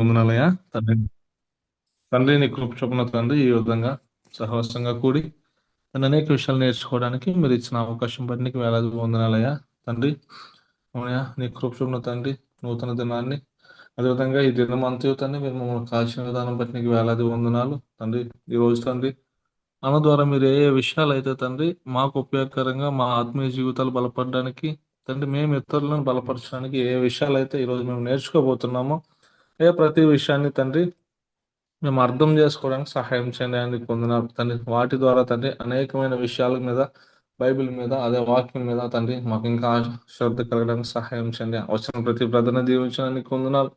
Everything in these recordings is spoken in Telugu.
వందనాలయ్యా. తండ్రి తండ్రి నీ కృప చొప్పున తండ్రి ఈ విధంగా సహవాసంగా కూడి తను అనేక విషయాలు నేర్చుకోవడానికి మీరు ఇచ్చిన అవకాశం బట్టి నీకు వేలాది వందనాలయ్యా. తండ్రి అవునయ్యా, నీ కృప చొప్పున తండ్రి నూతన దినాన్ని అదేవిధంగా ఈ దినం అంతయు తండ్రి మీరు మమ్మల్ని కాల్చిన విధానం బట్టి నీకు వేలాది వందనాలు తండ్రి. ఈ రోజు తండ్రి మన ద్వారా మీరు ఏ ఏ విషయాలు అయితే తండ్రి మాకు ఉపయోగకరంగా మా ఆత్మీయ జీవితాలు బలపడడానికి తండ్రి మేము ఇతరులను బలపరచడానికి ఏ విషయాలు అయితే ఈరోజు మేము నేర్చుకోబోతున్నామో ప్రతి విషయాన్ని తండ్రి మేము అర్థం చేసుకోవడానికి సహాయం చేయండి అని పొందినారు తండ్రి. వాటి ద్వారా తండ్రి అనేకమైన విషయాల మీద బైబిల్ మీద అదే వాక్యం మీద తండ్రి మాకు ఇంకా శ్రద్ధ కలగడానికి సహాయం చేయండి. వచ్చిన ప్రతి బ్రదర్ని దీవించడానికి పొందినారు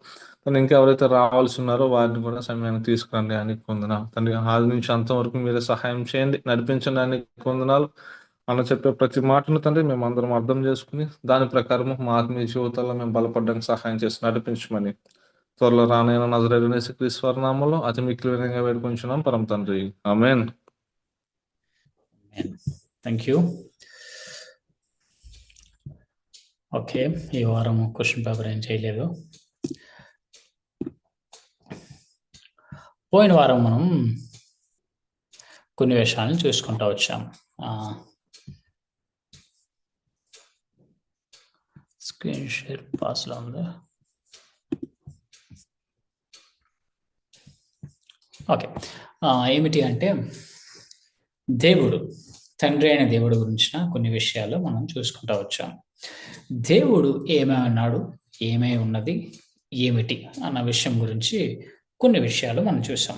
తండ్రి. ఇంకా ఎవరైతే రావాల్సి ఉన్నారో వారిని కూడా సమయాన్ని తీసుకురండి అని పొందినారు తండ్రి. ఆది నుంచి అంతవరకు మీరే సహాయం చేయండి, నడిపించండి అని పొందినారు. అన్న చెప్పే ప్రతి మాటను తండ్రి మేము అందరం అర్థం చేసుకుని దాని ప్రకారం మా ఆత్మీయ జీవితాల్లో మేము బలపడడానికి సహాయం చేసి నడిపించమని త్వరలో రానైన నజరేయుడైన యేసుక్రీస్తు నామములో అతి మిక్కిలి వినయంగా వేడుకొంచున్నాం పరమ తండ్రి. ఆమేన్. Thank you. ఓకే, ఈ వారం క్వశ్చన్ పేపర్ ఏం చేయలేదు. పోయిన వారం మనం కొన్ని విషయాలను చూసుకుంటూ వచ్చాం. స్క్రీన్ షేర్ పాస్లో ఉందా? ఓకే, ఏమిటి అంటే దేవుడు, తండ్రి అయిన దేవుడు గురించిన కొన్ని విషయాలు మనం చూసుకుంటూ వచ్చాం. దేవుడు ఏమై ఉన్నాడు, ఏమై ఉన్నది, ఏమిటి అన్న విషయం గురించి కొన్ని విషయాలు మనం చూసాం.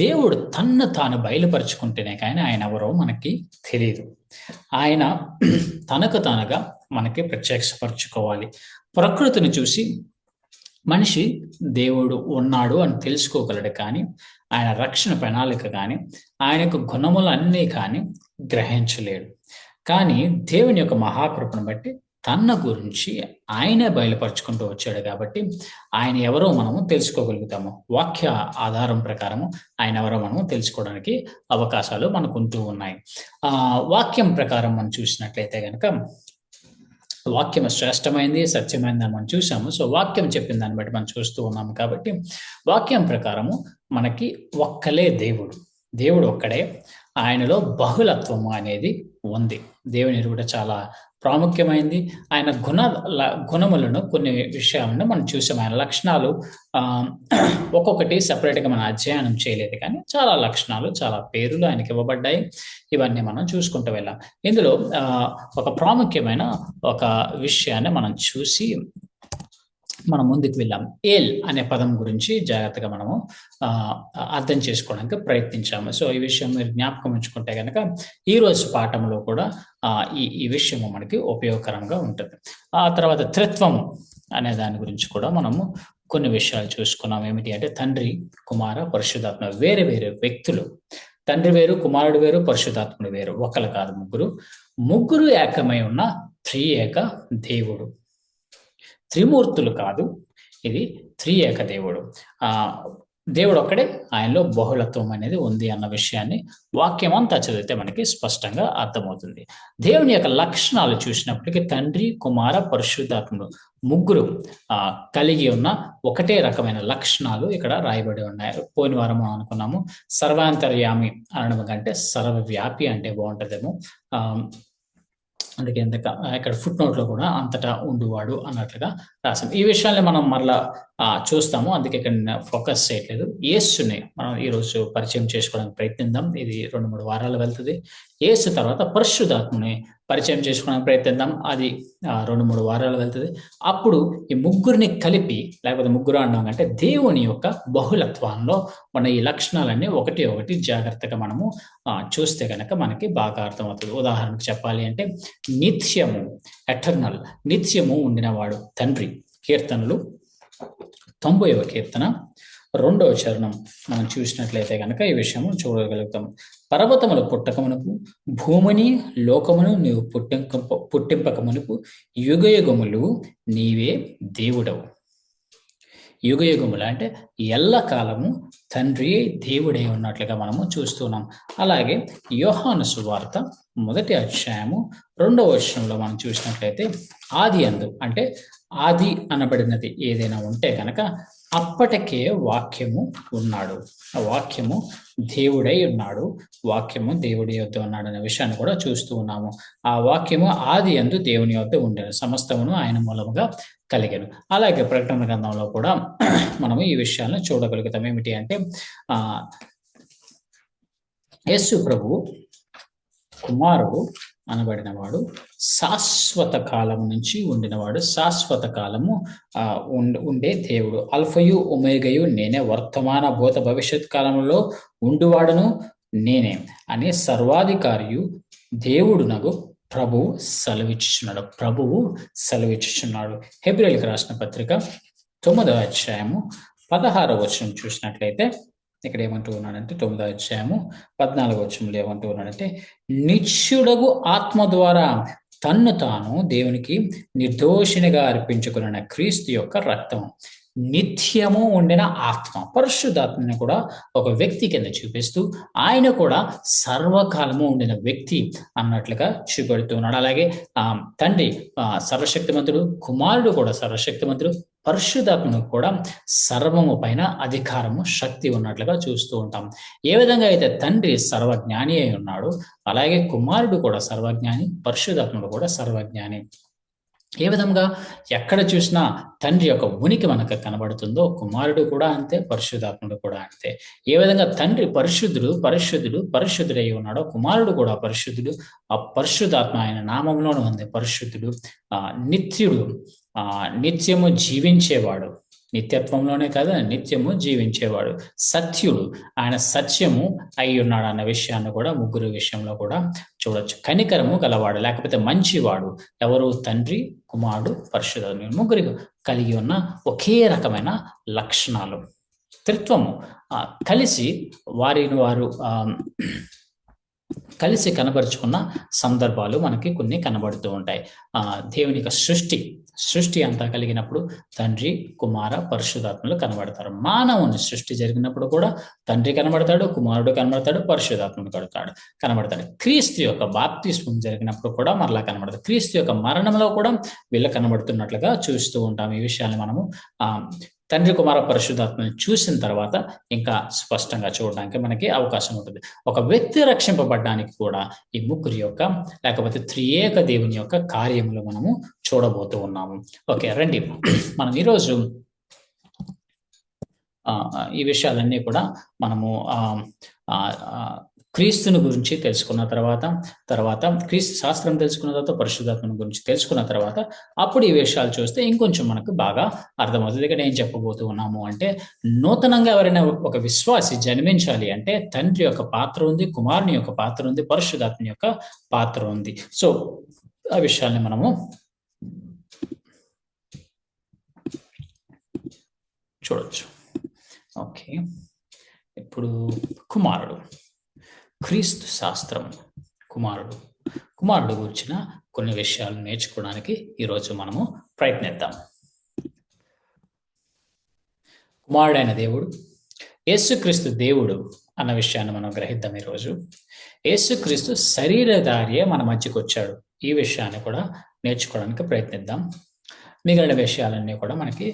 దేవుడు తన్ను తాను బయలుపరుచుకుంటేనే కానీ ఆయన ఎవరో మనకి తెలియదు. ఆయన తనకు తానుగా మనకి ప్రత్యక్షపరచుకోవాలి. ప్రకృతిని చూసి మనిషి దేవుడు ఉన్నాడు అని తెలుసుకోగలడు, కానీ ఆయన రక్షణ ప్రణాళిక కానీ ఆయనకు గుణములు అన్నీ కానీ గ్రహించలేడు. కానీ దేవుని యొక్క మహాకృపను బట్టి తన గురించి ఆయనే బయలుపరుచుకుంటూ వచ్చాడు కాబట్టి ఆయన ఎవరో మనము తెలుసుకోగలుగుతాము. వాక్య ఆధారం ప్రకారము ఆయన ఎవరో మనము తెలుసుకోవడానికి అవకాశాలు మనకు ఉంటూ ఉన్నాయి. వాక్యం ప్రకారం మనం చూసినట్లయితే కనుక వాక్యం శ్రేష్టమైంది, సత్యమైంది అని మనం చూసాము. సో వాక్యం చెప్పిన దాన్ని బట్టి మనం చూస్తూ ఉన్నాము కాబట్టి వాక్యం ప్రకారము మనకి ఒక్కలే దేవుడు, దేవుడు ఒక్కడే. ఆయనలో బహుళత్వము అనేది ఉంది. దేవుని ఎరుగుట చాలా ప్రాముఖ్యమైంది. ఆయన గుణములను కొన్ని విషయాలను మనం చూసాం. ఆయన లక్షణాలు ఒక్కొక్కటి సపరేట్గా మనం అధ్యయనం చేయలేదు, కానీ చాలా లక్షణాలు, చాలా పేర్లు ఆయనకి ఇవ్వబడ్డాయి. ఇవన్నీ మనం చూసుకుంటూ వెళ్ళాం. ఇందులో ఒక ప్రాముఖ్యమైన ఒక విషయాన్ని మనం చూసి మనం ముందుకు వెళ్ళాం. ఏల్ అనే పదం గురించి జాగ్రత్తగా మనము అర్థం చేసుకోవడానికి ప్రయత్నించాము. సో ఈ విషయం మీరు జ్ఞాపకం ఉంచుకుంటే కనుక ఈ రోజు పాఠంలో కూడా ఈ విషయము మనకి ఉపయోగకరంగా ఉంటుంది. ఆ తర్వాత త్రిత్వము అనే దాని గురించి కూడా మనము కొన్ని విషయాలు చూసుకున్నాం. ఏమిటి అంటే తండ్రి, కుమార, పరిశుద్ధాత్మ వేరే వేరే వ్యక్తులు. తండ్రి వేరు, కుమారుడు వేరు, పరిశుద్ధాత్ముడు వేరు, ఒకరు కాదు, ముగ్గురు ఏకమై ఉన్న త్రియేక దేవుడు. త్రిమూర్తులు కాదు, ఇది త్రియేక దేవుడు. దేవుడు ఒక్కడే, ఆయనలో బహుళత్వం అనేది ఉంది అన్న విషయాన్ని వాక్యం అంతా చదివితే మనకి స్పష్టంగా అర్థమవుతుంది. దేవుని యొక్క లక్షణాలు చూసినప్పటికీ తండ్రి, కుమార, పరిశుద్ధాత్ముడు ముగ్గురు కలిగి ఉన్న ఒకటే రకమైన లక్షణాలు ఇక్కడ రాయబడి ఉన్నాయి. పోయిన వారం మనం అనుకున్నాము సర్వాంతర్యామి అనడం కంటే సర్వవ్యాపి అంటే బాగుంటుందేమో. అందుకే ఇక్కడ ఫుట్ నోట్లో కూడా అంతటా ఉండువాడు అన్నట్లుగా రాసాం. ఈ విషయాన్ని మనం మరలా చూస్తాము, అందుకే ఇక్కడ ఫోకస్ చేయట్లేదు. యేసుని మనం ఈరోజు పరిచయం చేసుకోవడానికి ప్రయత్నిద్దాం. ఇది 2-3 వారాలు వెళ్తుంది. యేసు తర్వాత పరిశుద్ధాత్మని పరిచయం చేసుకోవడానికి ప్రయత్నిద్దాం. అది 2-3 వారాలు వెళ్తుంది. అప్పుడు ఈ ముగ్గురిని కలిపి, లేకపోతే ముగ్గురు అన్నాం అంటే దేవుని యొక్క బహుళత్వంలో మన ఈ లక్షణాలన్నీ ఒకటి ఒకటి జాగ్రత్తగా మనము చూస్తే కనుక మనకి బాగా అర్థమవుతుంది. ఉదాహరణకు చెప్పాలి అంటే నిత్యము, ఎటర్నల్, నిత్యము ఉండినవాడు తండ్రి. కీర్తనలు 90వ కీర్తన 2వ చరణం మనం చూసినట్లయితే కనుక ఈ విషయము చూడగలుగుతాం. పర్వతములు పుట్టకమునకు, భూమిని లోకమును నీవు పుట్టింపకమునకు యుగయుగములు నీవే దేవుడవు. యుగయుగములు అంటే ఎల్లకాలము తండ్రి దేవుడే ఉన్నట్లుగా మనము చూస్తున్నాం. అలాగే యోహాను సువార్త 1వ అధ్యాయము 2వ వచనంలో మనం చూసినట్లయితే ఆది అందు, అంటే ఆది అనబడినది ఏదైనా ఉంటే కనుక అప్పటికే వాక్యము ఉన్నాడు. ఆ వాక్యము దేవుడై ఉన్నాడు. వాక్యము దేవుడి యొద్ద ఉన్నాడు అనే విషయాన్ని కూడా చూస్తూ ఉన్నాము. ఆ వాక్యము ఆది యందు దేవుని యొద్ద ఉండెను, సమస్తమును ఆయన మూలముగా కలిగెను. అలాగే ప్రకటన గ్రంథంలో కూడా మనము ఈ విషయాలను చూడగలుగుతాం. ఏమిటి అంటే యేసు ప్రభువు కుమారుడు అనబడినవాడు శాశ్వత కాలం నుంచి ఉండినవాడు, శాశ్వత కాలము ఉండే దేవుడు. అల్ఫయు ఒమేగయు నేనే, వర్తమాన భూత భవిష్యత్ కాలంలో ఉండువాడును నేనే అని సర్వాధికారియు దేవుడునగు ప్రభువు సెలవిచ్చుచున్నాడు. హెబ్రీయులకు రాసిన పత్రిక 9వ అధ్యాయము 16వ వచనం చూసినట్లయితే ఇక్కడ ఏమంటూ ఉన్నాడంటే 9వ అధ్యాయము 14వ వచనంలో ఏమంటూ ఉన్నాడంటే, నిత్యుడగు ఆత్మ ద్వారా తన్ను తాను దేవునికి నిర్దోషినిగా అర్పించుకున్న క్రీస్తు యొక్క రక్తం, నిత్యము ఉండిన ఆత్మ, పరిశుద్ధాత్మని కూడా ఒక వ్యక్తి కింద చూపిస్తూ ఆయన కూడా సర్వకాలము ఉండిన వ్యక్తి అన్నట్లుగా చూపెడుతున్నాడు. అలాగే తండ్రి సర్వశక్తిమంతుడు, కుమారుడు కూడా సర్వశక్తిమంతుడు, పరిశుద్ధాత్మకు కూడా సర్వము పైన అధికారము, శక్తి ఉన్నట్లుగా చూస్తూ ఉంటాం. ఏ విధంగా అయితే తండ్రి సర్వజ్ఞాని అయి ఉన్నాడు, అలాగే కుమారుడు కూడా సర్వజ్ఞాని, పరిశుద్ధాత్ముడు కూడా సర్వజ్ఞాని. ఏ విధంగా ఎక్కడ చూసినా తండ్రి యొక్క ఉనికి మనకు కనబడుతుందో కుమారుడు కూడా అంతే, పరిశుద్ధాత్ముడు కూడా అంతే. ఏ విధంగా తండ్రి పరిశుద్ధుడై ఉన్నాడో కుమారుడు కూడా పరిశుద్ధుడు. ఆ పరిశుద్ధాత్మ ఆయన నామంలోనే ఉంది, పరిశుద్ధుడు, నిత్యుడు, నిత్యము జీవించేవాడు, నిత్యత్వంలోనే కాదు నిత్యము జీవించేవాడు, సత్యుడు, ఆయన సత్యము అయి ఉన్నాడు అన్న విషయాన్ని కూడా ముగ్గురు విషయంలో కూడా చూడొచ్చు. కనికరము గలవాడు, లేకపోతే మంచివాడు, ఎవరు? తండ్రి, కుమారుడు, పరిశుద్ధాత్మ, ముగ్గురు కలిగి ఉన్న ఒకే రకమైన లక్షణాలు. త్రిత్వము కలిసి వారిని వారు కలిసి కనబరుచుకున్న సందర్భాలు మనకి కొన్ని కనబడుతూ ఉంటాయి. దేవుని యొక్క సృష్టి అంతా కలిగినప్పుడు తండ్రి, కుమార, పరిశుద్ధాత్మలు కనబడతారు. మానవుని సృష్టి జరిగినప్పుడు కూడా తండ్రి కనబడతాడు, కుమారుడు కనబడతాడు, పరిశుద్ధాత్ముడు కనబడతాడు. క్రీస్తు యొక్క బాప్తిస్మం జరిగినప్పుడు కూడా మరలా కనబడతాడు. క్రీస్తు యొక్క మరణంలో కూడా వీళ్ళు కనబడుతున్నట్లుగా చూస్తూ ఉంటాం. ఈ విషయాన్ని మనము తండ్రి, కుమార, పరిశుద్ధాత్మని చూసిన తర్వాత ఇంకా స్పష్టంగా చూడడానికి మనకి అవకాశం ఉంటుంది. ఒక వ్యక్తి రక్షింపబడడానికి కూడా ఈ ముగ్గురి యొక్క, లేకపోతే త్రియేక దేవుని యొక్క కార్యములు మనము చూడబోతూ ఉన్నాము. ఓకే, రండి మనం ఈరోజు ఈ విషయాలన్నీ కూడా మనము క్రీస్తుని గురించి తెలుసుకున్న తర్వాత క్రీస్తు శాస్త్రం తెలుసుకున్న తర్వాత, పరిశుద్ధాత్మని గురించి తెలుసుకున్న తర్వాత అప్పుడు ఈ విషయాలు చూస్తే ఇంకొంచెం మనకు బాగా అర్థమవుతుంది. ఇక్కడ ఏం చెప్పబోతూ ఉన్నాము అంటే, నూతనంగా ఎవరైనా ఒక విశ్వాసి జన్మించాలి అంటే తండ్రి యొక్క పాత్ర ఉంది, కుమారుని యొక్క పాత్ర ఉంది, పరిశుద్ధాత్మ యొక్క పాత్ర ఉంది. సో ఆ విషయాల్ని మనము చూడొచ్చు. ఓకే, ఇప్పుడు కుమారుడు, క్రీస్తు శాస్త్రం, కుమారుడు గురించిన కొన్ని విషయాలు నేర్చుకోవడానికి ఈరోజు మనము ప్రయత్నిద్దాం. కుమారుడైన దేవుడు, యేసుక్రీస్తు దేవుడు అన్న విషయాన్ని మనం గ్రహిద్దాం. ఈరోజు యేసుక్రీస్తు శరీరధారియే మన మధ్యకు వచ్చాడు. ఈ విషయాన్ని కూడా నేర్చుకోవడానికి ప్రయత్నిద్దాం. మిగిలిన విషయాలన్నీ కూడా మనకి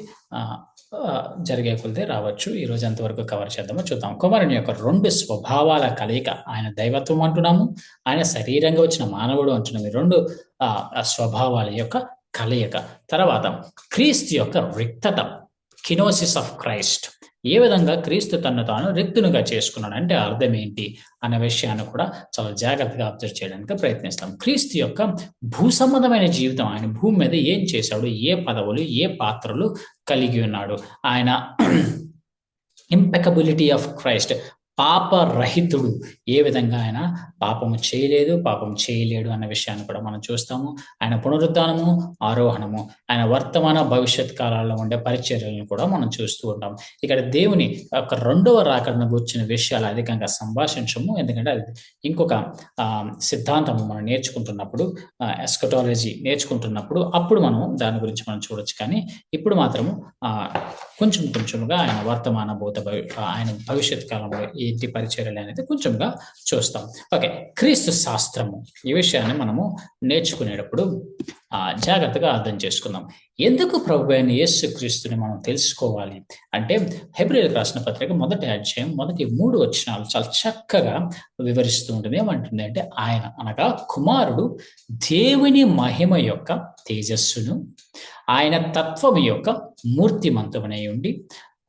జరిగే కొలది రావచ్చు. ఈ రోజు ఎంతవరకు కవర్ చేద్దామో చూద్దాం. కుమారుని యొక్క 2 స్వభావాల కలయిక, ఆయన దైవత్వం అంటున్నాము, ఆయన శరీరంగా వచ్చిన మానవుడు అంటున్నాము. 2 స్వభావాల యొక్క కలయిక. తర్వాత క్రీస్తు యొక్క రిక్తత, కినోసిస్ ఆఫ్ క్రైస్ట్, ఏ విధంగా క్రీస్తు తను తాను రిక్తునిగా చేసుకున్నాడు అంటే అర్థం ఏంటి అనే విషయాన్ని కూడా చాలా జాగ్రత్తగా అబ్జర్వ్ చేయడానికి ప్రయత్నిస్తాం. క్రీస్తు యొక్క భూసంబంధమైన జీవితం, ఆయన భూమి మీద ఏం చేశాడు, ఏ పదవులు, ఏ పాత్రలు కలిగి ఉన్నాడు, ఆయన ఇంపెకబిలిటీ ఆఫ్ క్రైస్ట్, పాపరహితుడు, ఏ విధంగా ఆయన పాపము చేయలేదు, పాపం చేయలేడు అన్న విషయాన్ని కూడా మనం చూస్తాము. ఆయన పునరుద్ధానము, ఆరోహణము, ఆయన వర్తమాన భవిష్యత్ కాలాల్లో ఉండే పరిచర్యలను కూడా మనం చూస్తూ ఉంటాం. ఇక్కడ దేవుని యొక్క 2వ రాకడను గురించిన విషయాలు అధికంగా సంభాషించము, ఎందుకంటే అది ఇంకొక సిద్ధాంతము మనం నేర్చుకుంటున్నప్పుడు, ఎస్కటాలజీ నేర్చుకుంటున్నప్పుడు అప్పుడు మనం దాని గురించి మనం చూడొచ్చు. కానీ ఇప్పుడు మాత్రము కొంచెంగా ఆయన వర్తమాన ఆయన భవిష్యత్ కాలంలో ఏంటి పరిచర్యలు అనేది కొంచెంగా చూస్తాం. ఓకే, క్రీస్తు శాస్త్రము ఈ విషయాన్ని మనము నేర్చుకునేటప్పుడు జాగ్రత్తగా అర్థం చేసుకుందాం. ఎందుకు ప్రభు అయిన యేసు క్రీస్తుని మనం తెలుసుకోవాలి అంటే, హెబ్రీయులకు రాసిన పత్రిక 1వ అధ్యాయం 3 వచనాలు చాలా చక్కగా వివరిస్తూ ఉంటుంది. ఏమంటుంది అంటే, ఆయన అనగా కుమారుడు దేవుని మహిమ యొక్క తేజస్సును, ఆయన తత్వము యొక్క మూర్తిమంతమునై ఉండి,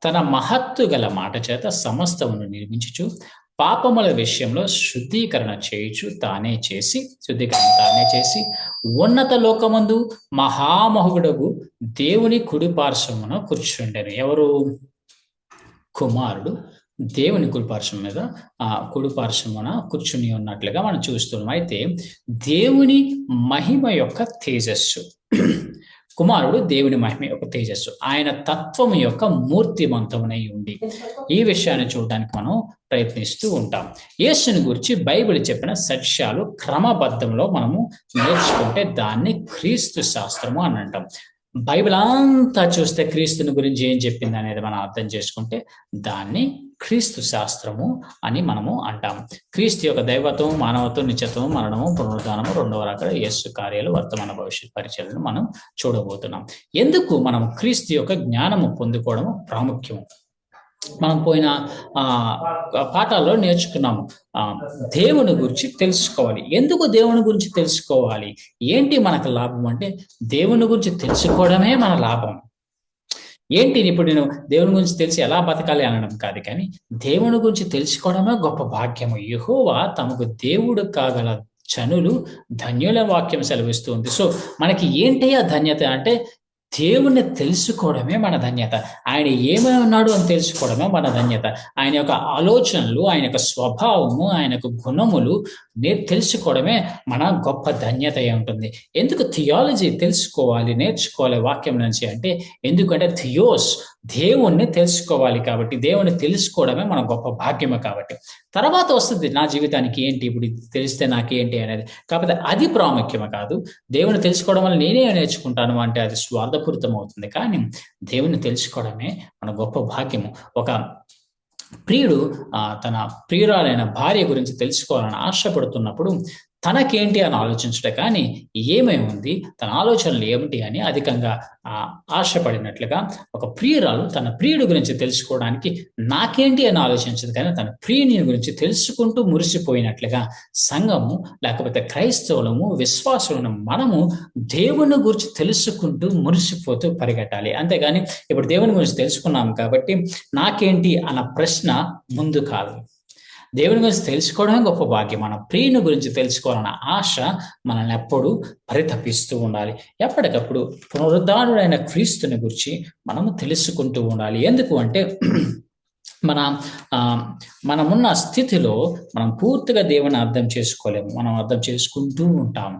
తన మహత్తు గల మాట చేత సమస్తమును నిర్మించుచు, పాపముల విషయంలో శుద్ధీకరణ తానే చేసి ఉన్నత లోకమందు మహామహుడగు దేవుని కుడి పార్శ్వమున కూర్చుండెను. ఎవరు? కుమారుడు దేవుని కుడిపార్శ్వం మీద కుడి పార్శ్వమున కూర్చుని ఉన్నట్లుగా మనం చూస్తున్నాం. అయితే దేవుని మహిమ యొక్క తేజస్సు, కుమారుడు దేవుని మహిమ యొక్క తేజస్సు, ఆయన తత్వం యొక్క మూర్తిమంతమునై ఉండి, ఈ విషయాన్ని చూడడానికి మనం ప్రయత్నిస్తూ ఉంటాం. యేసుని గురించి బైబిల్ చెప్పిన సత్యాలు క్రమబద్ధంలో మనము నేర్చుకుంటే దాన్ని క్రీస్తు శాస్త్రము అని అంటాం. బైబిల్ అంతా చూస్తే క్రీస్తుని గురించి ఏం చెప్పింది అనేది మనం అర్థం చేసుకుంటే దాన్ని క్రీస్తు శాస్త్రము అని మనము అంటాము. క్రీస్తు యొక్క దైవత్వం, మానవత్వం, నిత్యత్వం, మరణము, పునరుద్ధానము, రెండవ రాకడ, యేసు కార్యాలు, వర్తమాన భవిష్యత్ పరిచయాలను మనం చూడబోతున్నాం. ఎందుకు మనం క్రీస్తు యొక్క జ్ఞానము పొందుకోవడము ప్రాముఖ్యము? మనం పోయిన పాఠాల్లో నేర్చుకున్నాము. దేవుని గురించి తెలుసుకోవాలి. ఎందుకు దేవుని గురించి తెలుసుకోవాలి? ఏంటి మనకు లాభం అంటే, దేవుని గురించి తెలుసుకోవడమే మన లాభం. ఏంటి ఇప్పుడు నేను దేవుని గురించి తెలిసి ఎలా బతకాలి అనడం కాదు, కానీ దేవుని గురించి తెలుసుకోవడమే గొప్ప భాగ్యము. యెహోవా తమకు దేవుడు కాగల జనులు ధన్యుల వాక్యం సెలవిస్తుంది. సో మనకి ఏంటి ఆ ధన్యత అంటే, దేవుణ్ణి తెలుసుకోవడమే మన ధన్యత. ఆయన ఏమై ఉన్నాడు అని తెలుసుకోవడమే మన ధన్యత. ఆయన యొక్క ఆలోచనలు, ఆయన యొక్క స్వభావము, ఆయన యొక్క గుణములు తెలుసుకోవడమే మన గొప్ప ధన్యత అయి ఉంటుంది. ఎందుకు థియాలజీ తెలుసుకోవాలి, నేర్చుకోవాలి వాక్యం నుంచి అంటే, ఎందుకంటే థియోస్ దేవుణ్ణి తెలుసుకోవాలి కాబట్టి, దేవుణ్ణి తెలుసుకోవడమే మన గొప్ప భాగ్యము కాబట్టి. తర్వాత వస్తుంది నా జీవితానికి ఏంటి, ఇప్పుడు తెలిస్తే నాకేంటి అనేది. కాకపోతే అది ప్రాముఖ్యము కాదు. దేవుని తెలుసుకోవడం వల్ల నేనే నేర్చుకుంటాను అంటే అది స్వార్థపూరితం అవుతుంది. కానీ దేవుని తెలుసుకోవడమే మన గొప్ప భాగ్యము. ఒక ప్రియుడు తన ప్రియురాలైన భార్య గురించి తెలుసుకోవాలని ఆశపడుతున్నప్పుడు తనకేంటి అని ఆలోచించడం కానీ ఏమై ఉంది, తన ఆలోచనలు ఏమిటి అని అధికంగా ఆశపడినట్లుగా ఒక ప్రియురాలు తన ప్రియుడి గురించి తెలుసుకోవడానికి నాకేంటి అని ఆలోచించదు, కానీ తన ప్రియుని గురించి తెలుసుకుంటూ మురిసిపోయినట్లుగా సంఘము లేకపోతే క్రైస్తవులము, విశ్వాసులను మనము దేవుని గురించి తెలుసుకుంటూ మురిసిపోతూ పరిగెట్టాలి. అంతేగాని ఇప్పుడు దేవుని గురించి తెలుసుకున్నాం కాబట్టి నాకేంటి అన్న ప్రశ్న ముందు కాదు. దేవుని గురించి తెలుసుకోవడమే గొప్ప భాగ్యం. మన ప్రియుని గురించి తెలుసుకోవాలన్న ఆశ మనల్ని ఎప్పుడూ పరితపిస్తూ ఉండాలి. ఎప్పటికప్పుడు పునరుద్ధానుడైన క్రీస్తుని గురించి మనము తెలుసుకుంటూ ఉండాలి. ఎందుకు అంటే మనమున్న స్థితిలో మనం పూర్తిగా దేవుని అర్థం చేసుకోలేము. మనం అర్థం చేసుకుంటూ ఉంటాము.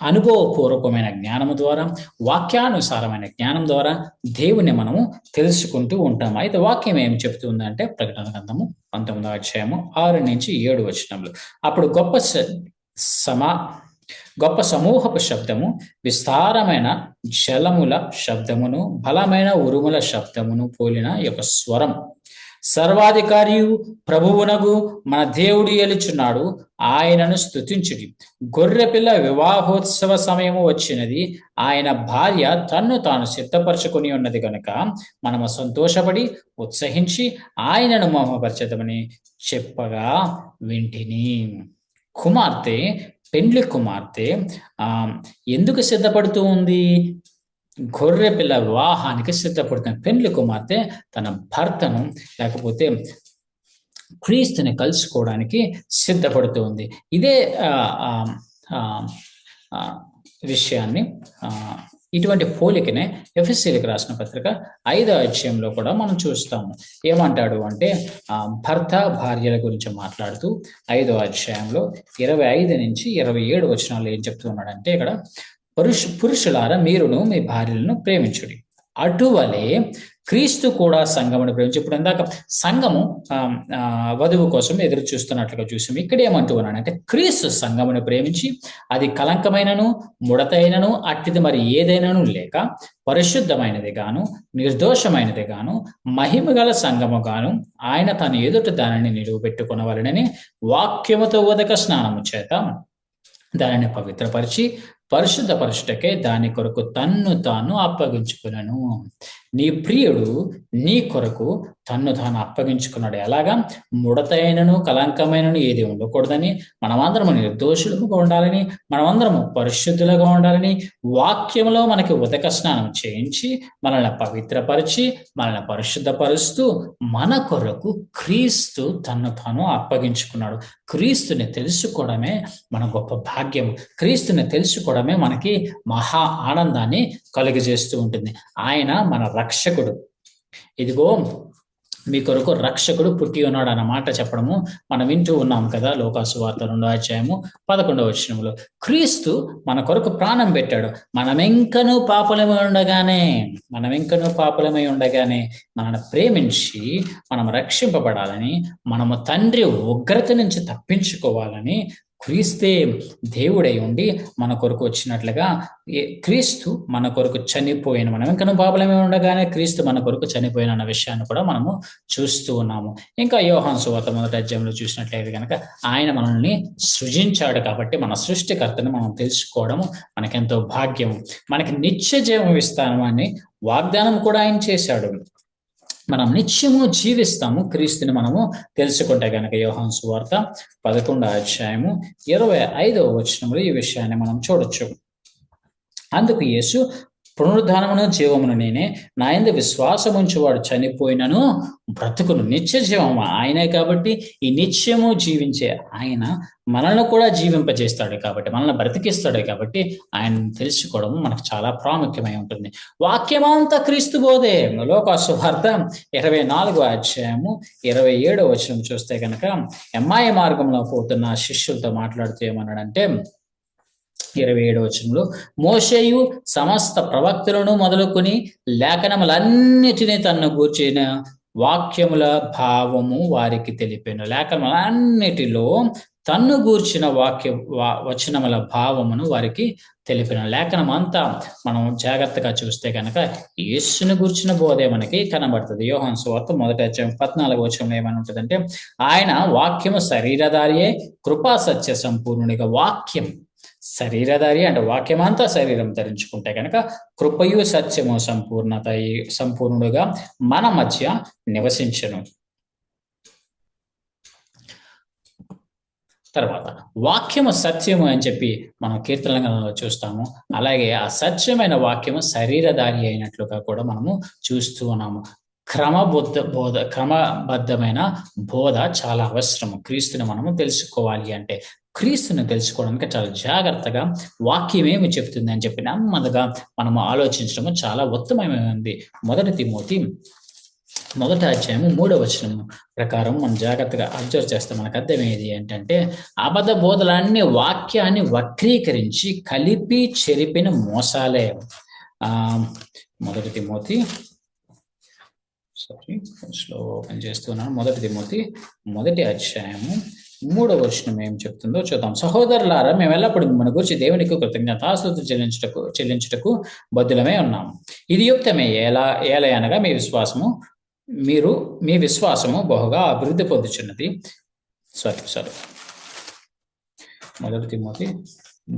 అనుభవపూర్వకమైన జ్ఞానము ద్వారా, వాక్యానుసారమైన జ్ఞానం ద్వారా దేవుని మనము తెలుసుకుంటూ ఉంటాము. అయితే వాక్యం ఏం చెప్తుందంటే, ప్రకటన గ్రంథము 19వ అధ్యాయము 6 నుంచి 7 వచనములు. అప్పుడు గొప్ప సమూహపు శబ్దము, విస్తారమైన జలముల శబ్దమును, బలమైన ఉరుముల శబ్దమును పోలిన యొక్క స్వరం, సర్వాధికారియు ప్రభువునగు మన దేవుడు ఏలుచున్నాడు, ఆయనను స్తుతించుడి. గొర్రెపిల్ల వివాహోత్సవ సమయము వచ్చినది, ఆయన భార్య తన్ను తాను సిద్ధపరచుకుని ఉన్నది కనుక మనము సంతోషపడి ఉత్సహించి ఆయనను మహిమపరచెదమని చెప్పగా వింటిని. పెండ్లి కుమార్తె ఎందుకు సిద్ధపడుతూ ఉంది? గొర్రె పిల్ల వివాహానికి సిద్ధపడుతుంది. పెండ్లి కుమార్తె తన భర్తను లేకపోతే క్రీస్తుని కలుసుకోవడానికి సిద్ధపడుతూ ఉంది. ఇదే విషయాన్ని ఇటువంటి పోలికనే ఎఫెసీయులకు రాసిన పత్రిక 5వ అధ్యాయంలో కూడా మనం చూస్తాము. ఏమంటాడు అంటే, భర్త భార్యల గురించి మాట్లాడుతూ 5వ అధ్యాయంలో 25 నుంచి 27 వచనాలు ఏం చెప్తూ ఉన్నాడంటే, ఇక్కడ పురుషులారా మీరును మీ భార్యలను ప్రేమించుడి, అటువలే క్రీస్తు కూడా సంఘమును ప్రేమించి, ఇప్పుడు ఇందాక సంఘము వధువు కోసం ఎదురు చూస్తున్నట్లుగా చూసాం. ఇక్కడ ఏమంటూ ఉన్నానంటే క్రీస్తు సంఘమును ప్రేమించి అది కలంకమైనను ముడతైనను అట్టిది మరి ఏదైనాను లేక పరిశుద్ధమైనది గాను నిర్దోషమైనది గాను మహిమ గల సంఘము గాను ఆయన తన ఎదుట దానిని నిలువబెట్టుకొనవలెనని వాక్యముతో ఉదక స్నానము చేత దానిని పవిత్రపరిచి పరిశుద్ధపరచుటకే దాని కొరకు తన్ను తాను అప్పగించుకునను. నీ ప్రియుడు నీ కొరకు తన్ను తాను అప్పగించుకున్నాడు. ఎలాగా? ముడతైనను కలంకమైనను ఏది ఉండకూడదని, మనమందరము నిర్దోషులుగా ఉండాలని, మనమందరము పరిశుద్ధులుగా ఉండాలని వాక్యంలో మనకి ఉదక స్నానం చేయించి మనల్ని పవిత్రపరిచి మనల్ని పరిశుద్ధపరుస్తూ మన కొరకు క్రీస్తు తన్ను తాను అప్పగించుకున్నాడు. క్రీస్తుని తెలుసుకోవడమే మన గొప్ప భాగ్యం. క్రీస్తుని తెలుసుకోవడమే మనకి మహా ఆనందాన్ని కలుగజేస్తూ ఉంటుంది. ఆయన మన రక్షకుడు. ఇదిగో మీ కొరకు రక్షకుడు పుట్టి ఉన్నాడు అన్న మాట చెప్పడము మనం వింటూ ఉన్నాం కదా. లోకాసు వార్త 2:11 క్రీస్తు మన కొరకు ప్రాణం పెట్టాడు. మనమెంకనూ పాపలమై ఉండగానే మనల్ని ప్రేమించి మనం రక్షింపబడాలని, మనము తండ్రి ఉగ్రత నుంచి తప్పించుకోవాలని క్రీస్తే దేవుడై ఉండి మన కొరకు వచ్చినట్లుగా క్రీస్తు మన కొరకు చనిపోయిన, మనం ఇంకా పాపలమే ఉండగానే క్రీస్తు మన కొరకు చనిపోయిన అన్న విషయాన్ని కూడా మనము చూస్తూ ఉన్నాము. ఇంకా యోహాను సువార్త 1:1 చూసినట్లయితే కనుక ఆయన మనల్ని సృజించాడు కాబట్టి మన సృష్టికర్తను మనం తెలుసుకోవడము మనకెంతో భాగ్యము. మనకి నిత్య జీవం ఇస్తాను అని వాగ్దానం కూడా ఆయన చేశాడు. మనం నిత్యము జీవిస్తాము క్రీస్తుని మనము తెలుసుకుంటే కనుక. యోహాను సువార్త 11:25 ఈ విషయాన్ని మనం చూడొచ్చు. అందుకు యేసు, పునరుద్ధానమును జీవమును నేనే, నా యందు విశ్వాసముంచువాడు చనిపోయినను బ్రతుకును. నిత్య జీవము ఆయనే కాబట్టి ఈ నిత్యము జీవించే ఆయన మనల్ని కూడా జీవింపజేస్తాడు కాబట్టి, మనల్ని బ్రతికిస్తాడు కాబట్టి ఆయన తెలుసుకోవడం మనకు చాలా ప్రాముఖ్యమై ఉంటుంది. వాక్యమంతా క్రీస్తు బోధే. లోకాసు వార్త 24:27 చూస్తే కనుక ఎమ్మాయి మార్గంలో పోతున్న శిష్యులతో మాట్లాడుతూ ఏమన్నాడంటే 27 మోషేయు సమస్త ప్రవక్తలను మొదలుకొని లేఖనములన్నిటినీ తన్ను గూర్చిన వాక్యముల భావము వారికి తెలిపాను. లేఖనములన్నిటిలో తన్ను గూర్చిన వచనముల భావమును వారికి తెలిపిన. లేఖనం అంతా మనం జాగ్రత్తగా చూస్తే కనుక యేసుని గూర్చిన బోధే మనకి కనబడుతుంది. యోహాను సువార్త 1:14 ఏమని ఉంటుందంటే, ఆయన వాక్యము శరీరధారియే కృపా సత్య సంపూర్ణునిగా. వాక్యం శరీరధారి అంటే వాక్యమంతా శరీరం ధరించుకుంటే కనుక కృపయు సత్యము సంపూర్ణుడుగా మన మధ్య నివసించను. తర్వాత వాక్యము సత్యము అని చెప్పి మనం కీర్తన గ్రంథంలో చూస్తాము. అలాగే ఆ సత్యమైన వాక్యము శరీరధారి అయినట్లుగా కూడా మనము చూస్తూ ఉన్నాము. క్రమబద్ధమైన బోధ చాలా అవసరము. క్రీస్తుని మనము తెలుసుకోవాలి అంటే, క్రీస్తుని తెలుసుకోవడానికి చాలా జాగ్రత్తగా వాక్యం ఏమి చెప్తుంది అని చెప్పి నెమ్మదిగా మనము ఆలోచించడము చాలా ఉత్తమమైనది. 1 తిమోతి 1:3 ప్రకారం మనం జాగ్రత్తగా అబ్జర్వ్ చేస్తే మనకు అర్థమయ్యేది ఏంటంటే, అబద్ధ బోధలన్నీ వాక్యాన్ని వక్రీకరించి కలిపి చెరిపిన మోసాలే. 1 తిమోతి ఓపెన్ చేస్తున్నాను. 1 తిమోతి 1:3 ఏం చెప్తుందో చూద్దాం. సహోదరులారా, మేము ఎల్లప్పుడు మన గురించి దేవునికి కృతజ్ఞతాస్తుతులు చెల్లించుటకు బద్దులమే ఉన్నాము. ఇది యుక్తమే. ఏలయనగా మీ విశ్వాసము బహుగా అభివృద్ధి పొందుచున్నది. 1 తిమోతి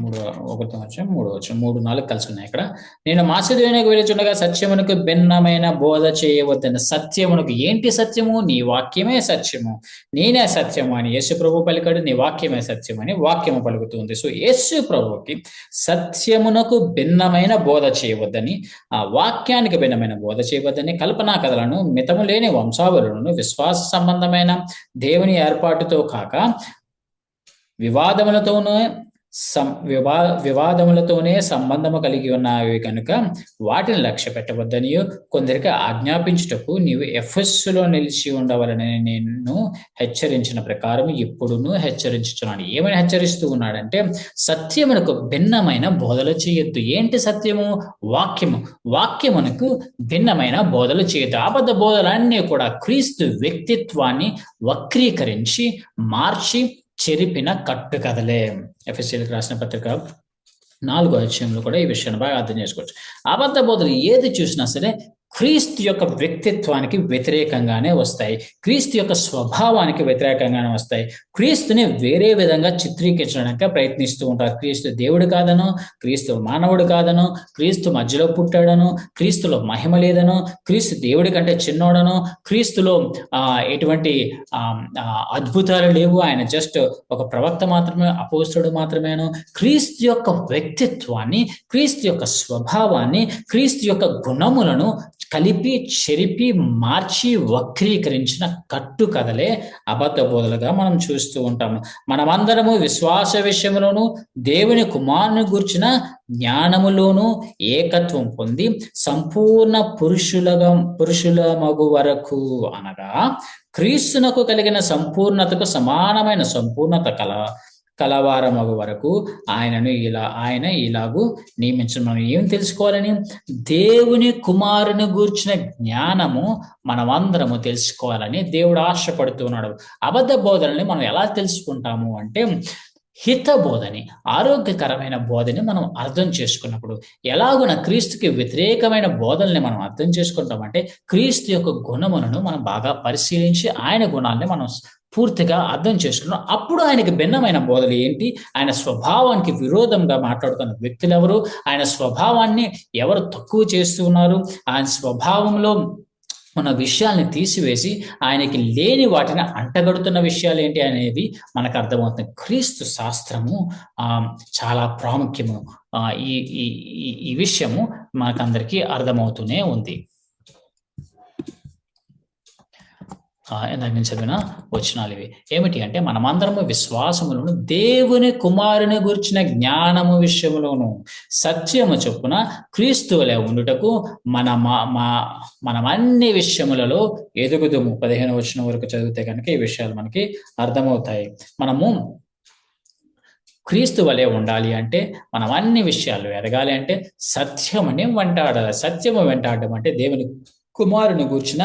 3:4 కలిసి ఉన్నాయి ఇక్కడ. నేను మాసిదోనియాకు వెళ్ళుచుండగా సత్యమునకు భిన్నమైన బోధ చేయవద్దని. సత్యమునకు ఏంటి సత్యము? నీ వాక్యమే సత్యము, నేనే సత్యము అని యేసు ప్రభు పలికాడు. నీ వాక్యమే సత్యము అని వాక్యము పలుకుతుంది. సో యేసు ప్రభుకి సత్యమునకు భిన్నమైన బోధ చేయవద్దని, ఆ వాక్యానికి భిన్నమైన బోధ చేయవద్దని, కల్పనా కథలను, మితము లేని వంశావళులను, విశ్వాస సంబంధమైన దేవుని ఏర్పాటుతో కాక వివాదములతోనూ వివాదములతోనే సంబంధము కలిగి ఉన్నవి కనుక వాటిని లక్ష్య పెట్టవద్దని కొందరికి ఆజ్ఞాపించుటకు నీవు ఎఫెస్సులో నిలిచి ఉండవలనని నేను హెచ్చరించిన ప్రకారం ఇప్పుడును హెచ్చరించుచున్నాను. ఏమని హెచ్చరిస్తూ ఉన్నాడంటే, సత్యమునకు భిన్నమైన బోధలు చేయొద్దు. ఏంటి సత్యము? వాక్యము. వాక్యమునకు భిన్నమైన బోధలు చేయొద్దు. అబద్ధ బోధలన్నీ కూడా క్రీస్తు వ్యక్తిత్వాన్ని వక్రీకరించి మార్చి చెరిపిన కట్టుకథలే. ఎఫెసీయులకు రాసిన పత్రిక 4వ అధ్యాయంలో కూడా ఈ విషయాన్ని బాగా అర్థం చేసుకోవచ్చు. అబద్ధ బోధలు ఏది చూసినా సరే క్రీస్తు యొక్క వ్యక్తిత్వానికి వ్యతిరేకంగానే వస్తాయి, క్రీస్తు యొక్క స్వభావానికి వ్యతిరేకంగానే వస్తాయి, క్రీస్తుని వేరే విధంగా చిత్రీకరించడానికి ప్రయత్నిస్తూ ఉంటారు. క్రీస్తు దేవుడు కాదనో, క్రీస్తు మానవుడు కాదనో, క్రీస్తు మధ్యలో పుట్టాడనో, క్రీస్తులో మహిమ లేదనో, క్రీస్తు దేవుడి కంటే చిన్నోడనో, క్రీస్తులో ఎటువంటి అద్భుతాలు లేవు, ఆయన జస్ట్ ఒక ప్రవక్త మాత్రమే, అపోస్తుడు మాత్రమేనో, క్రీస్తు యొక్క వ్యక్తిత్వాన్ని, క్రీస్తు యొక్క స్వభావాన్ని, క్రీస్తు యొక్క గుణములను కలిపి చెరిపి మార్చి వక్రీకరించిన కట్టుకథలే అబద్ధ బోధలుగా మనం చూస్తూ ఉంటాము. మనమందరము విశ్వాస విషయంలోనూ దేవుని కుమారుని గూర్చిన జ్ఞానములోనూ ఏకత్వం పొంది సంపూర్ణ పురుషుల మగు వరకు, అనగా క్రీస్తునకు కలిగిన సంపూర్ణతకు సమానమైన సంపూర్ణత కలవారమగు వరకు ఆయన ఇలాగూ నియమించడం. మనం ఏం తెలుసుకోవాలని? దేవుని కుమారుని గూర్చిన జ్ఞానము మనమందరము తెలుసుకోవాలని దేవుడు ఆశపడుతున్నాడు. అబద్ధ బోధనల్ని మనం ఎలా తెలుసుకుంటాము అంటే, హిత బోధని, ఆరోగ్యకరమైన బోధని మనం అర్థం చేసుకున్నప్పుడు. ఎలాగున క్రీస్తుకి వ్యతిరేకమైన బోధనల్ని మనం అర్థం చేసుకుంటామంటే, క్రీస్తు యొక్క గుణములను మనం బాగా పరిశీలించి ఆయన గుణాలని మనం పూర్తిగా అర్థం చేసుకున్నాం. అప్పుడు ఆయనకి భిన్నమైన బోధలు ఏంటి, ఆయన స్వభావానికి విరోధంగా మాట్లాడుతున్న వ్యక్తులు ఎవరు, ఆయన స్వభావాన్ని ఎవరు తక్కువ చేస్తూ ఉన్నారు, ఆయన స్వభావంలో మన విషయాల్ని తీసివేసి ఆయనకి లేని వాటిని అంటగడుతున్న విషయాలు ఏంటి అనేవి మనకు అర్థమవుతుంది. క్రీస్తు శాస్త్రము చాలా ప్రాముఖ్యము. ఈ విషయము మనకందరికీ అర్థమవుతూనే ఉంది. ఇందాక నేను చదివిన వచనాలు ఇవి. ఏమిటి అంటే, మనమందరము విశ్వాసములను దేవుని కుమారుని గురించిన జ్ఞానము విషయములోను సత్యము చొప్పున క్రీస్తువలే ఉండుటకు మనం అన్ని విషయములలో ఎదుగుదుము. 15వ వచనం వరకు చదివితే కనుక ఈ విషయాలు మనకి అర్థమవుతాయి. మనము క్రీస్తు వలె ఉండాలి అంటే, మనం అన్ని విషయాలు ఎదగాలి అంటే సత్యముని వెంటాడాలి. సత్యము వెంటాడడం అంటే దేవుని కుమారుని గూర్చిన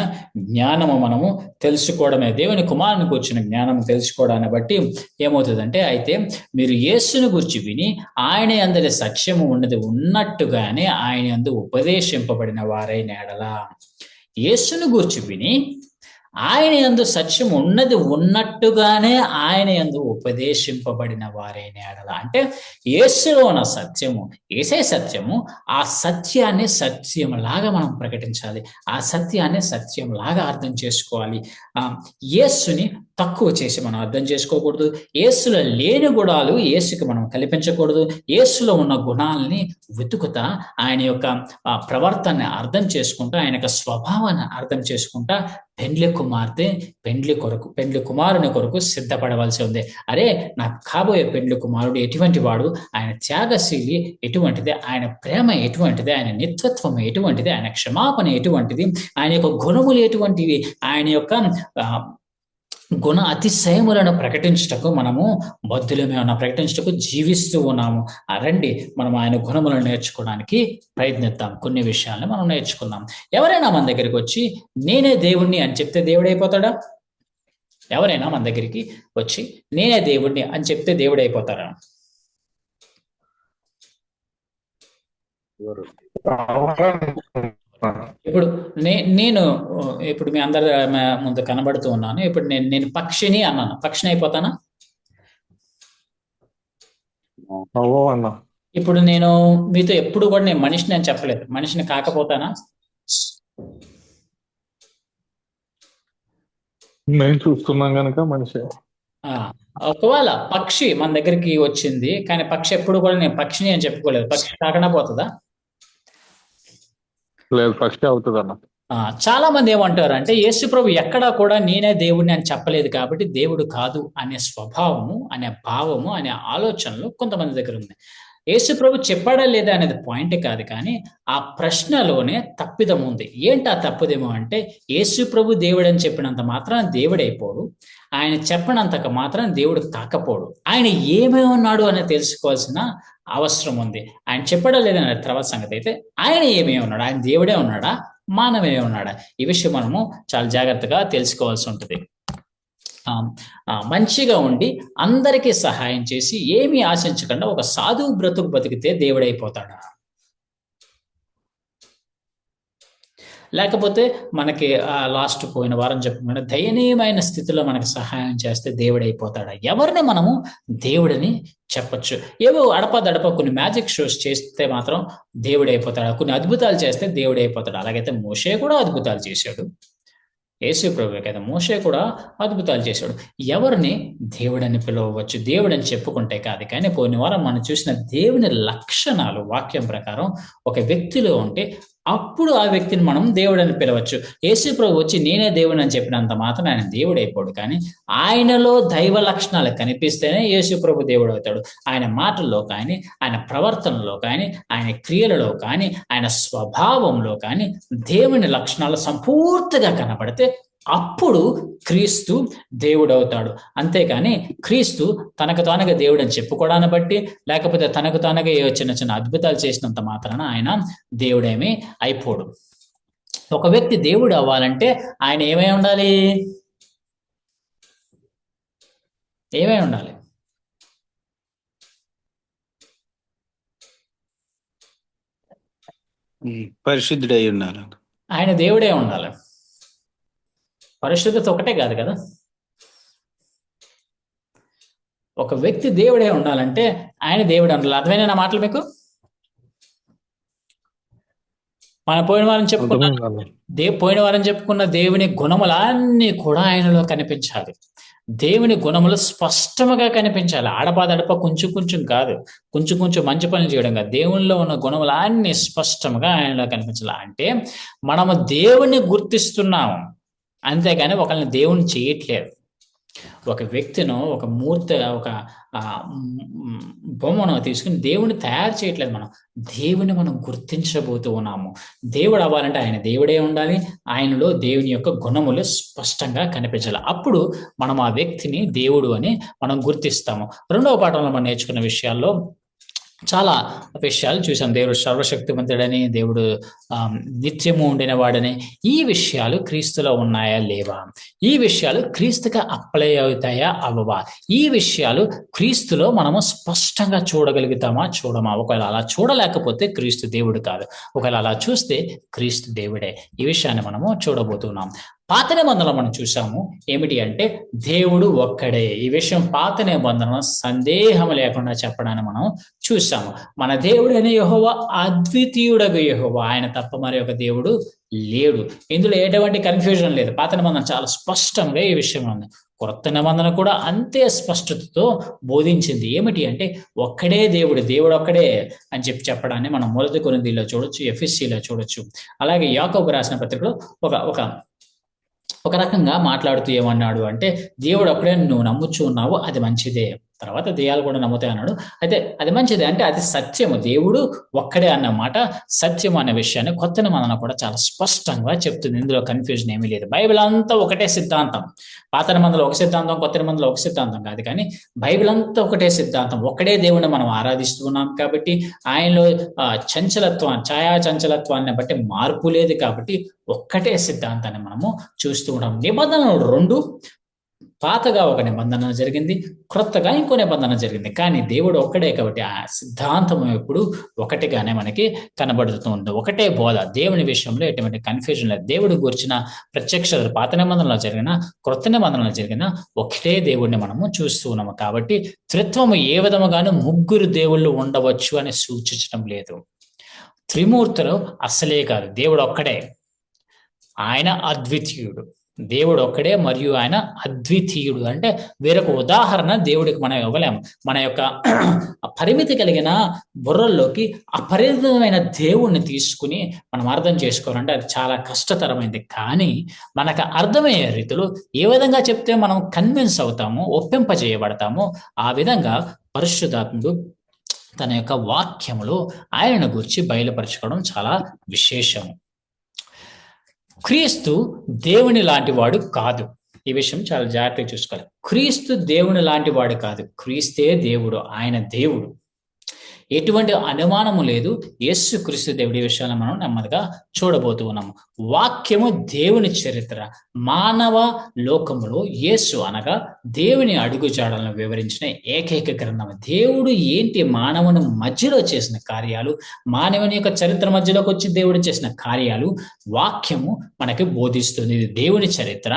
జ్ఞానము మనము తెలుసుకోవడమే. దేవుని కుమారుని గూర్చిన జ్ఞానము తెలుసుకోవడాన్ని బట్టి ఏమవుతుందంటే, అయితే మీరు యేసుని గురించి విని ఆయన యందు సత్యము ఉన్నది ఉన్నట్టుగానే ఆయన యందు ఉపదేశింపబడిన వారైన ఎడల. యేసుని గురించి విని ఆయన యందు సత్యం ఉన్నది ఉన్నట్టుగానే ఆయన యందు ఉపదేశింపబడిన వారైన ఎడల. అంటే యేసులో ఉన్న సత్యము, యేసే సత్యము, ఆ సత్యాన్ని సత్యంలాగా మనం ప్రకటించాలి, ఆ సత్యాన్ని సత్యంలాగా అర్థం చేసుకోవాలి. యేసుని తక్కువ చేసి మనం అర్థం చేసుకోకూడదు, యేసులో లేని గుణాలు యేసుకి మనం కల్పించకూడదు, యేసులో ఉన్న గుణాలని వెతుకుతా ఆయన యొక్క ప్రవర్తనని అర్థం చేసుకుంటా, ఆయన యొక్క స్వభావాన్ని అర్థం చేసుకుంటా పెండ్లి కుమారుని కొరకు సిద్ధపడవలసి ఉంది. అరే, నాకు కాబోయే పెండ్లి కుమారుడు ఎటువంటి వాడు, ఆయన త్యాగశీలి ఎటువంటిది, ఆయన ప్రేమ ఎటువంటిది, ఆయన నిత్యత్వం ఎటువంటిది, ఆయన క్షమాపణ ఎటువంటిది, ఆయన యొక్క గుణములు ఎటువంటివి, ఆయన యొక్క గుణ అతిశయములను ప్రకటించటకు మనము బద్ధులమే ఉన్నాం, ప్రకటించటకు జీవిస్తూ ఉన్నాము. రండి మనం ఆయన గుణములను నేర్చుకోవడానికి ప్రయత్నిద్దాం. కొన్ని విషయాలను మనం నేర్చుకుందాం. ఎవరైనా మన దగ్గరికి వచ్చి నేనే దేవుణ్ణి అని చెప్తే దేవుడైపోతాడా? ఎవరైనా మన దగ్గరికి వచ్చి నేనే దేవుణ్ణి అని చెప్తే దేవుడైపోతారా? ఇప్పుడు నేను ఇప్పుడు మీ అందరి ముందు కనబడుతూ ఉన్నాను. ఇప్పుడు నేను పక్షిని అన్నాను, పక్షిని అయిపోతానా? ఇప్పుడు నేను మీతో ఎప్పుడు కూడా నేను మనిషిని అని చెప్పలేదు, మనిషిని కాకపోతానా? నేను చూస్తున్నాం కనుక మనిషి. ఒకవేళ పక్షి మన దగ్గరికి వచ్చింది, కానీ పక్షి ఎప్పుడు కూడా నేను పక్షిని అని చెప్పుకోలేదు, పక్షి కాకుండా పోతుందా? లేదు, పక్షి అవుతుంది అన్న. చాలా మంది ఏమంటారు అంటే యేసు ప్రభు ఎక్కడా కూడా నేనే దేవుడిని అని చెప్పలేదు కాబట్టి దేవుడు కాదు అనే స్వభావము, అనే భావము, అనే ఆలోచనలు కొంతమంది దగ్గర ఉంది. యేసు ప్రభు చెప్పాడా లేదా అనేది పాయింట్ కాదు, కానీ ఆ ప్రశ్నలోనే తప్పిదం ఉంది. ఏంటి ఆ తప్పుదేమో అంటే యేసు ప్రభు దేవుడు అని చెప్పినంత మాత్రం దేవుడైపోడు, ఆయన చెప్పినంతకు మాత్రం దేవుడు కాకపోడు. ఆయన ఏమై ఉన్నాడు అని తెలుసుకోవాల్సిన అవసరం ఉంది. ఆయన చెప్పాడా లేదా అనే తర్వాత సంగతి అయితే, ఆయన ఏమై ఉన్నాడు, ఆయన దేవుడే ఉన్నాడా, మానవే ఉన్నాడా, ఈ విషయం మనము చాలా జాగ్రత్తగా తెలుసుకోవాల్సి ఉంటుంది. మంచిగా ఉండి అందరికీ సహాయం చేసి ఏమీ ఆశించకుండా ఒక సాధువు బ్రతుకు బతికితే దేవుడైపోతాడా? లేకపోతే మనకి లాస్ట్ పోయిన వారం చెప్పుకున్న దయనీయమైన స్థితిలో మనకి సహాయం చేస్తే దేవుడైపోతాడా? ఎవరిని మనము దేవుడని చెప్పొచ్చు? ఏవో అడపదడప కొన్ని మ్యాజిక్ షోస్ చేస్తే మాత్రం దేవుడైపోతాడా? కొన్ని అద్భుతాలు చేస్తే దేవుడైపోతాడా? అలాగైతే మోషే కూడా అద్భుతాలు చేశాడు, యేసు ప్రభువే కదా, మోషే కూడా అద్భుతాలు చేశాడు. ఎవరిని దేవుడని పిలవవచ్చు, దేవుడని చెప్పుకుంటే కాదు. కానీ పోయిన వారం మనం చూసిన దేవుని లక్షణాలు వాక్యం ప్రకారం ఒక వ్యక్తిలో ఉంటే అప్పుడు ఆ వ్యక్తిని మనం దేవుడని పిలవచ్చు. యేసు ప్రభు వచ్చి నేనే దేవుడు అని చెప్పినంత మాత్రం ఆయన దేవుడు అయిపోడు, కానీ ఆయనలో దైవ లక్షణాలు కనిపిస్తేనే యేసు ప్రభు దేవుడు అవుతాడు. ఆయన మాటల్లో కానీ, ఆయన ప్రవర్తనలో కానీ, ఆయన క్రియలలో కానీ, ఆయన స్వభావంలో కానీ దేవుని లక్షణాలు సంపూర్తిగా కనబడితే అప్పుడు క్రీస్తు దేవుడు అవుతాడు. అంతేకాని క్రీస్తు తనకు తానుగా దేవుడు అని చెప్పుకోవడాన్ని బట్టి, లేకపోతే తనకు తానుగా ఏ చిన్న చిన్న అద్భుతాలు చేసినంత మాత్రాన ఆయన దేవుడేమీ అయిపోడు. ఒక వ్యక్తి దేవుడు అవ్వాలంటే ఆయన ఏమై ఉండాలి? ఏమై ఉండాలి? పరిశుద్ధుడై ఉండాలి. ఆయన దేవుడే ఉండాలి. పరిశుద్ధత ఒకటే కాదు కదా. ఒక వ్యక్తి దేవుడే ఉండాలంటే ఆయన దేవుడే ఉండాలి. అర్థమైన నా మాటలు మీకు? మన పోయిన వారం చెప్పుకున్న దేవుని గుణములన్నీ కూడా ఆయనలో కనిపించాలి. దేవుని గుణములు స్పష్టంగా కనిపించాలి. ఆడపాదడప కొంచెం కాదు, కొంచెం మంచి పనులు చేయడం కాదు. దేవునిలో ఉన్న గుణములు అన్ని స్పష్టంగా ఆయనలో కనిపించాలి. అంటే మనము దేవుని గుర్తిస్తున్నాము, అంతేగాని ఒకళ్ళని దేవుని చేయట్లేదు. ఒక వ్యక్తిను, ఒక మూర్తి, ఒక బొమ్మను తీసుకుని దేవుని తయారు చేయట్లేదు. దేవుని మనం గుర్తించబోతూ ఉన్నాము. దేవుడు అవ్వాలంటే ఆయన దేవుడే ఉండాలి, ఆయనలో దేవుని యొక్క గుణములు స్పష్టంగా కనిపించాలి. అప్పుడు మనం ఆ వ్యక్తిని దేవుడు అని మనం గుర్తిస్తాము. రెండవ పాఠంలో మనం నేర్చుకున్న విషయాల్లో చాలా విషయాలు చూసాం. దేవుడు సర్వశక్తిమంతుడని, దేవుడు నిత్యము ఉండిన వాడని. ఈ విషయాలు క్రీస్తులో ఉన్నాయా లేవా? ఈ విషయాలు క్రీస్తుగా అప్లై అవుతాయా అవ్వవా? ఈ విషయాలు క్రీస్తులో మనము స్పష్టంగా చూడగలుగుతామా చూడమా? ఒకవేళ అలా చూడలేకపోతే క్రీస్తు దేవుడు కాదు, ఒకవేళ అలా చూస్తే క్రీస్తు దేవుడే. ఈ విషయాన్ని మనము చూడబోతున్నాం. పాత నిబంధనలో మనం చూసాము ఏమిటి అంటే దేవుడు ఒక్కడే. ఈ విషయం పాత నిబంధన సందేహం లేకుండా చెప్పడాన్ని మనం చూసాము. మన దేవుడైన యెహోవా అద్వితీయుడగు యెహోవా, ఆయన తప్ప మరి ఒక దేవుడు లేడు. ఇందులో ఎటువంటి కన్ఫ్యూజన్ లేదు. పాత నిబంధన చాలా స్పష్టంగా ఈ విషయం ఉంది. కొత్త నిబంధన కూడా అంతే స్పష్టతతో బోధించింది. ఏమిటి అంటే ఒక్కడే దేవుడు, దేవుడు ఒక్కడే అని చెప్పడాన్ని మనం 1 కొరింథీలో చూడొచ్చు, ఎఫెసీలో చూడొచ్చు. అలాగే యాకోబు రాసిన పత్రికలో ఒక రకంగా మాట్లాడుతూ ఏమన్నాడు అంటే దేవుడు ఒక్కడే నువ్వు నమ్ముచూ ఉన్నావు, అది మంచిదే, తర్వాత దెయ్యాలు కూడా నమ్ముతాయి అన్నాడు. అయితే అది మంచిదే అంటే అది సత్యము, దేవుడు ఒక్కడే అన్నమాట సత్యం అనే విషయాన్ని కొత్త నిబంధన కూడా చాలా స్పష్టంగా చెప్తుంది. ఇందులో కన్ఫ్యూజన్ ఏమీ లేదు. బైబిల్ అంతా ఒకటే సిద్ధాంతం. పాత నిబంధనలో ఒక సిద్ధాంతం, కొత్త నిబంధనలో ఒక సిద్ధాంతం కాదు, కానీ బైబిల్ అంతా ఒకటే సిద్ధాంతం. ఒక్కడే దేవుడిని మనం ఆరాధిస్తూ ఉన్నాం కాబట్టి ఆయనలో ఛాయా చంచలత్వాన్ని బట్టి మార్పు లేదు కాబట్టి ఒక్కటే సిద్ధాంతాన్ని మనము చూస్తూ ఉన్నాం. నిబంధనలు 2, పాతగా ఒక నిబంధన జరిగింది, క్రొత్తగా ఇంకో నిబంధన జరిగింది. కానీ దేవుడు ఒక్కడే కాబట్టి ఆ సిద్ధాంతం ఎప్పుడు ఒకటిగానే మనకి కనబడుతుంది. ఒకటే బోధ. దేవుని విషయంలో ఎటువంటి కన్ఫ్యూజన్ లేదు. దేవుడు గురించిన ప్రత్యక్షత పాత నిబంధనలో జరిగిన, క్రొత్త నిబంధనలో జరిగిన ఒకటే దేవుడిని మనము చూస్తూ ఉన్నాము. కాబట్టి త్రిత్వము ఏ విధముగాను 3 దేవుళ్ళు ఉండవచ్చు అని సూచించడం లేదు. త్రిమూర్తులు అసలే కాదు, దేవుడు ఒక్కడే, ఆయన అద్వితీయుడు. దేవుడు ఒక్కడే మరియు ఆయన అద్వితీయుడు. అంటే వేరొక ఉదాహరణ దేవుడికి మనం ఇవ్వలేము. మన యొక్క పరిమితి కలిగిన బుర్రల్లోకి అపరిమితమైన దేవుణ్ణి తీసుకుని మనం అర్థం చేసుకోవాలంటే అది చాలా కష్టతరమైంది. కానీ మనకు అర్థమయ్యే రీతిలో ఏ విధంగా చెప్తే మనం కన్విన్స్ అవుతామో, ఒప్పింపజేయబడతామో ఆ విధంగా పరిశుద్ధాత్ముడు తన యొక్క వాక్యములో ఆయనను గురించి బయలుపరచుకోవడం చాలా విశేషం. క్రీస్తు దేవుని లాంటి వాడు కాదు. ఈ విషయం చాలా జాగ్రత్తగా చూసుకోవాలి. క్రీస్తు దేవుని లాంటి వాడు కాదు. క్రీస్తే దేవుడు, ఆయన దేవుడు. ఎటువంటి అనుమానము లేదు. యేసు క్రీస్తు దేవుడి విషయాన్ని మనం నెమ్మదిగా చూడబోతూ ఉన్నాము. వాక్యము దేవుని చరిత్ర. మానవ లోకములో యేసు అనగా దేవుని అడుగుజాడలను వివరించిన ఏకైక గ్రంథం. దేవుడు ఏంటి, మానవుని మధ్యలో చేసిన కార్యాలు, మానవుని యొక్క చరిత్ర మధ్యలోకి వచ్చి దేవుడు చేసిన కార్యాలు వాక్యము మనకి బోధిస్తుంది. ఇది దేవుని చరిత్ర.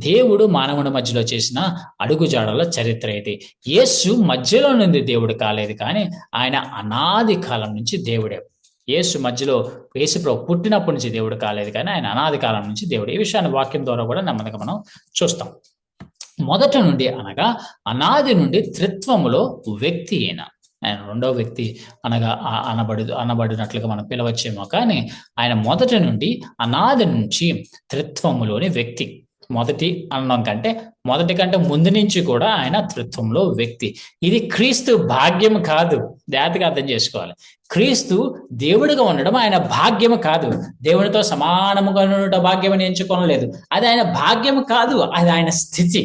దేవుడు మానవుని మధ్యలో చేసిన అడుగుజాడల చరిత్ర ఇది. యేసు మధ్యలో నుండి దేవుడు కాలేదు, కానీ ఆయన అనాది కాలం నుంచి దేవుడే. యేసు మధ్యలో యేసుప్రభు పుట్టినప్పటి నుంచి దేవుడు కాలేదు, కానీ ఆయన అనాది కాలం నుంచి దేవుడు. ఈ విషయాన్ని వాక్యం ద్వారా కూడా నెమ్మదిగా మనం చూస్తాం. మొదట నుండి అనగా అనాది నుండి త్రిత్వములో వ్యక్తి అయిన ఆయన రెండవ వ్యక్తి అనగా అనబడినట్లుగా మనం పిలవచ్చేమో, కానీ ఆయన మొదటి నుండి అనాది నుంచి త్రిత్వములోని వ్యక్తి. మొదటి అనడం కంటే మొదటి కంటే ముందు నుంచి కూడా ఆయన త్రిత్వంలో వ్యక్తి. ఇది క్రీస్తు భాగ్యం కాదు. జాగ్రత్తగా అర్థం చేసుకోవాలి. క్రీస్తు దేవుడిగా ఉండడం ఆయన భాగ్యము కాదు. దేవునితో సమానముగా ఉండడం భాగ్యం ఎంచుకోనలేదు. అది ఆయన భాగ్యం కాదు, అది ఆయన స్థితి.